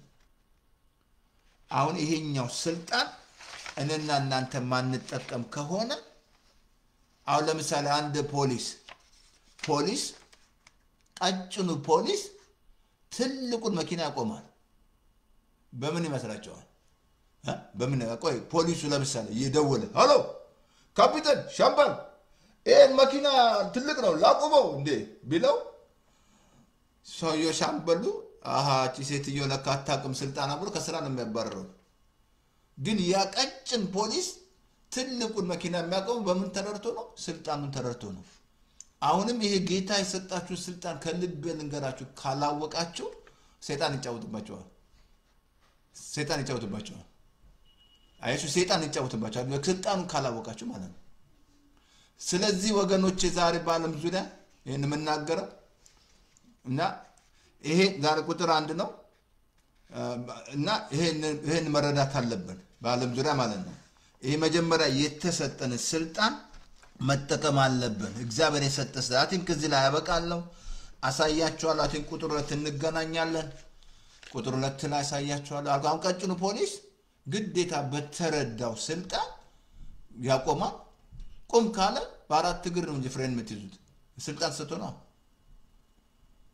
አሁን ይሄኛው ስልጣን እነና እናንተ ማንጠቀም ከሆነ አሁን ለምሳሌ አንድ ፖሊስ ቀጭኑ ፖሊስ ትልቁን መኪና ያቆማል። በምን ይመስላችኋል? በምን ቆይ ፖሊሱ ለምሳሌ ይደውል፣ ሄሎ ካፒቴን ሻምበል ይሄን መኪና ትልቅ ነው ላቁመው እንዴ ቢለው ሰውየው ሻምበሉ እቺ ሴትዮ ለካ አታውቅም ስልጣና ብሎ ከስራ ነው የሚያባረረው። ግን ያ ቀጭን ፖሊስ ትልቁን መኪና የሚያቆመው በምን ተረድቶ ነው? ስልጣኑን ተረድቶ ነው። አሁንም ይሄ ጌታ የሰጣችሁ ስልጣን ከልብ ልንገራችሁ ካላወቃችሁ ሰይጣን ይጫወትባችኋል። አይሱ ሰይጣን ይጫወትባችኋል ስልጣኑን ካላወቃችሁ ማለት ነው። ስለዚህ ወገኖቼ ዛሬ በዓለም ዙሪያ ይሄን የምናገረው እና ይሄ ዛሬ ቁጥር 1 ነው እና ይሄን መረዳት አለብን በዓለም ዙሪያ ማለት ነው። ይሄ መጀመሪያ የተሰጠን ስልጣን መጠቀም አለብን። እግዚአብሔር የሰጠ ሰዓትን ከዚህ ላይ ያበቃለሁ። አሳያችኋለሁ። አትን ቁጥር 2 እንገናኛለን። ቁጥር 2 ላይ አሳያችኋለሁ። አሁን ቀጭኑ ፖሊስ ግዴታ በተረዳው ስልጣን ያቆማል። ቆም ካለ በአራት እግር ነው እንጂ ፍሬን የምትይዙት ስልጣን ሰጥቶ ነው።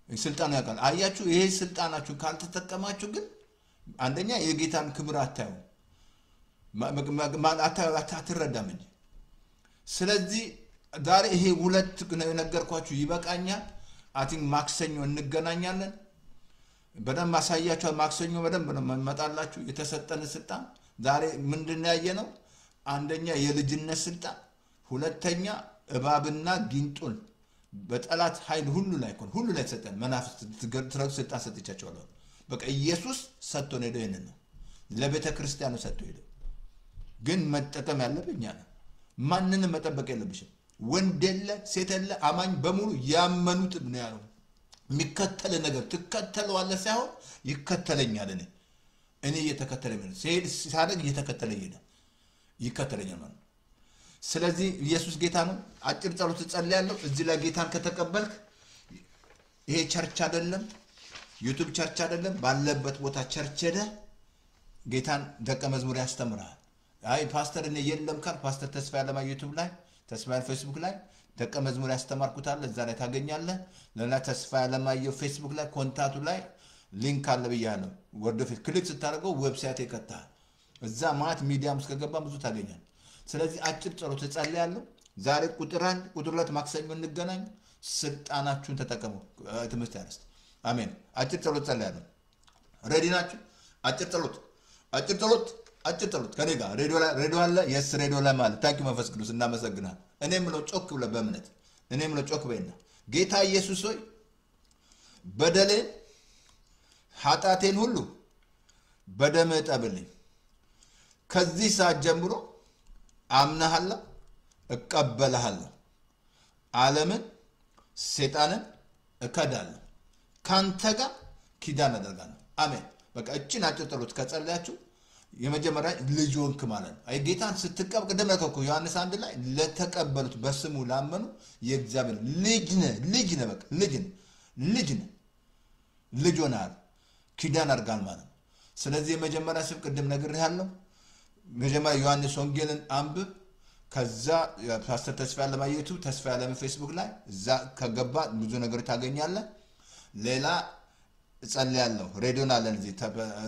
ስልጣን ያውቃል። አያችሁ ይሄ ስልጣናችሁ ካልተጠቀማችሁ ግን አንደኛ የጌታን ክብር አታዩ አትረዳም እንጂ። ስለዚህ ዛሬ ይሄ 2 ነገርኳችሁ ይበቃኛል። አቲን ማክሰኞ እንገናኛለን። በደንብ አሳያችኋለሁ። ማክሰኞ በደንብ ነው መጣላችሁ የተሰጠን ስልጣን። ዛሬ ምንድነው ያየነው? አንደኛ የልጅነት ስልጣን፣ ሁለተኛ እባብና ጊንጡን በጠላት ኃይል ሁሉ ላይ ተሰጠን። መናፍስት ትረግ ስልጣን ሰጥቻቸዋለሁ። በቃ ኢየሱስ ሰጥቶን ሄዶ ይሄንን ነው ለቤተ ክርስቲያኑ ሰጥቶ ሄዶ። ግን መጠቀም ያለብኝ እኛ ነን። ማንንም መጠበቅ የለብሽም። ወንደለ ሴተለ አማኝ በሙሉ ያመኑትም ነው ያለው የሚከተለ ነገር ትከተለዋለህ ሳይሆን ይከተለኛል እኔ እየተከተለኝ ነው ሲሄድ ሲያደግ እየተከተለኝ ነው ይከተለኛል ማለት ስለዚህ ኢየሱስ ጌታ ነው አጭር ጸሎት ጸልያለሁ እዚህ ላይ ጌታን ከተቀበልክ ይሄ ቸርች አይደለም ዩቲዩብ ቸርች አይደለም ባለበት ቦታ ቸርች ሄደ ጌታን ደቀ መዝሙር ያስተምራል አይ ፓስተር እኔ የለም ካል ፓስተር ተስፋ ያለማ ዩቲዩብ ላይ ተስፋ ያለ ፌስቡክ ላይ ደቀ መዝሙር ያስተማርኩት አለ እዛ ላይ ታገኛለህ ለና ተስፋ ያለማ ፌስቡክ ላይ ኮንታክቱ ላይ ሊንክ አለ ብያለሁ ወርዶፊት ክሊክ ስታደርገው ዌብሳይት ይከታል እዛ ማት ሚዲያም ውስጥ ከገባ ብዙ ታገኛለህ ስለዚህ አጭር ጸሎት ጸልያለሁ ዛሬ ቁጥር 1 ቁጥር 2 ማክሰኞ እንገናኝ ስልጣናችሁን ተጠቀሙ ትምህርት ያነስት አሜን አጭር ጸሎት ጸልያለሁ ሬዲ ናችሁ አጭር ጸሎት ከኔ ጋር ሬዲዮ አለ የስ ሬዲዮ ላይ ማለት ታንኪ መንፈስ ቅዱስ እናመሰግናለን እኔም ነው ጮክ ብለ በእምነት እኔም ነው ጮክ በእና ጌታ ኢየሱስ ሆይ በደሌን ኃጢአቴን ሁሉ በደም እጠብልኝ ከዚህ ሰዓት ጀምሮ አምናለሁ እቀበልሃለሁ ዓለምን ሰይጣንን እከዳለሁ ካንተ ጋር ኪዳን አደርጋለሁ አሜን በቃ እቺን አጭር ጸሎት ከጸለያችሁ የመጀመሪያ ልጅ ወንክ ማለት ነው አይ ጌታን ስትቀበል ቀደም ለከኩ ዮሐንስ 1 ላይ ለተቀበሉት በስሙ ላመኑ የእግዚአብሔር ልጅ ነህ በቃ ልጅ ሆነሃል ኪዳን አድርጋል ማለት ነው ስለዚህ የመጀመሪያ ስብ ቀደም ነግሬሃለሁ መጀመሪያ ዮሐንስ ወንጌልን አንብብ ከዛ ፓስተር ተስፋ ያለማ ዩቲዩብ ተስፋ ያለማ ፌስቡክ ላይ እዛ ከገባ ብዙ ነገር ታገኛለህ ሌላ ጸልያለሁ ሬዲዮና ለንዚ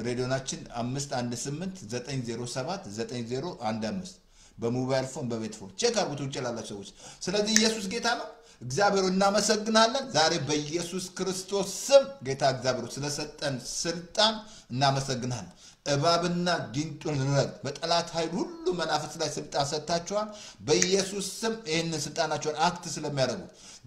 ሬዲዮናችን 518-907-9015 በሞባይል ፎን በቤት ፎን ቼክ አርጉት ይችላልላችሁ ሰዎች ስለዚህ ኢየሱስ ጌታ ነው እግዚአብሔር እናመሰግናለን ዛሬ በኢየሱስ ክርስቶስ ስም ጌታ እግዚአብሔር ስለሰጠን ስልጣን እናመሰግናለን እባብና ጊንጡን ረግ በጠላት ኃይል ሁሉ መናፍስት ላይ ስልጣን ሰጣቸዋል በኢየሱስ ስም ይሄንን ስልጣናቸውን አክት ስለሚያደርጉ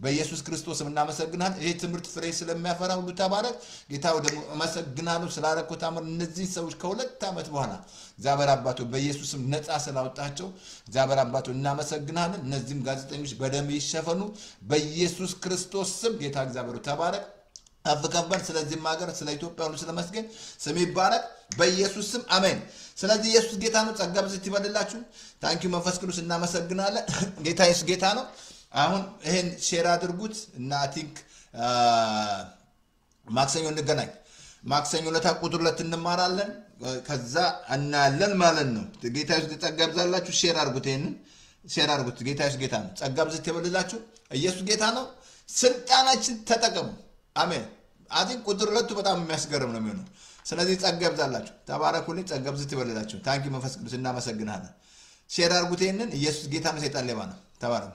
በኢየሱስ ክርስቶስ ስም እናመሰግናለን ይሄ ትምህርት ፍሬ ስለሚያፈራ ሁሉ ተባረክ ጌታው ደግሞ አመሰግናለሁ ስላረኩት አመር እነዚህ ሰዎች ከሁለት ዓመት በኋላ እግዚአብሔር አባቱ በኢየሱስ ስም ነፃ ስላወጣቸው እግዚአብሔር አባቱ እናመሰግናለን እነዚህም ጋዜጠኞች በደም ይሸፈኑ በኢየሱስ ክርስቶስ ስም ጌታ እግዚአብሔር ተባረክ አፍከበር ስለዚህ ማገር ስለ ኢትዮጵያ ሁሉ ስለመስገን ስም ይባረክ በኢየሱስ ስም አሜን ስለዚህ ኢየሱስ ጌታ ነው ጸጋ ብዝት ይበልላችሁ ታንኪዩ መንፈስ ቅዱስ እናመሰግናለን ጌታ ኢየሱስ ጌታ ነው አሁን ይሄን ሼር አድርጉት እና አይ ቲንክ ማክሰኞ እንገናኝ ማክሰኞ ለታ ቁጥር 2 እንማራለን ከዛ እናያለን ማለት ነው ጌታ ኢየሱስ ጸጋ ብዛላችሁ ሼር አድርጉት ይሄን ሼር አድርጉት ጌታ ኢየሱስ ጌታ ነው ጸጋ ብዝት ይበልላችሁ ኢየሱስ ጌታ ነው ስልጣናችን ተጠቀሙ አሜን አዲን ቁጥር 2 በጣም የሚያስገርም ነው የሚሆነው ስለዚህ ጸጋ ይብዛላችሁ ተባረኩልኝ ጸጋ ብዝት ይበልላችሁ ታንኪ መንፈስ ቅዱስ እናመሰግናለን ሼር አድርጉት ይሄንን ኢየሱስ ጌታ ነው ሰይጣን ሌባ ነው ተባረኩ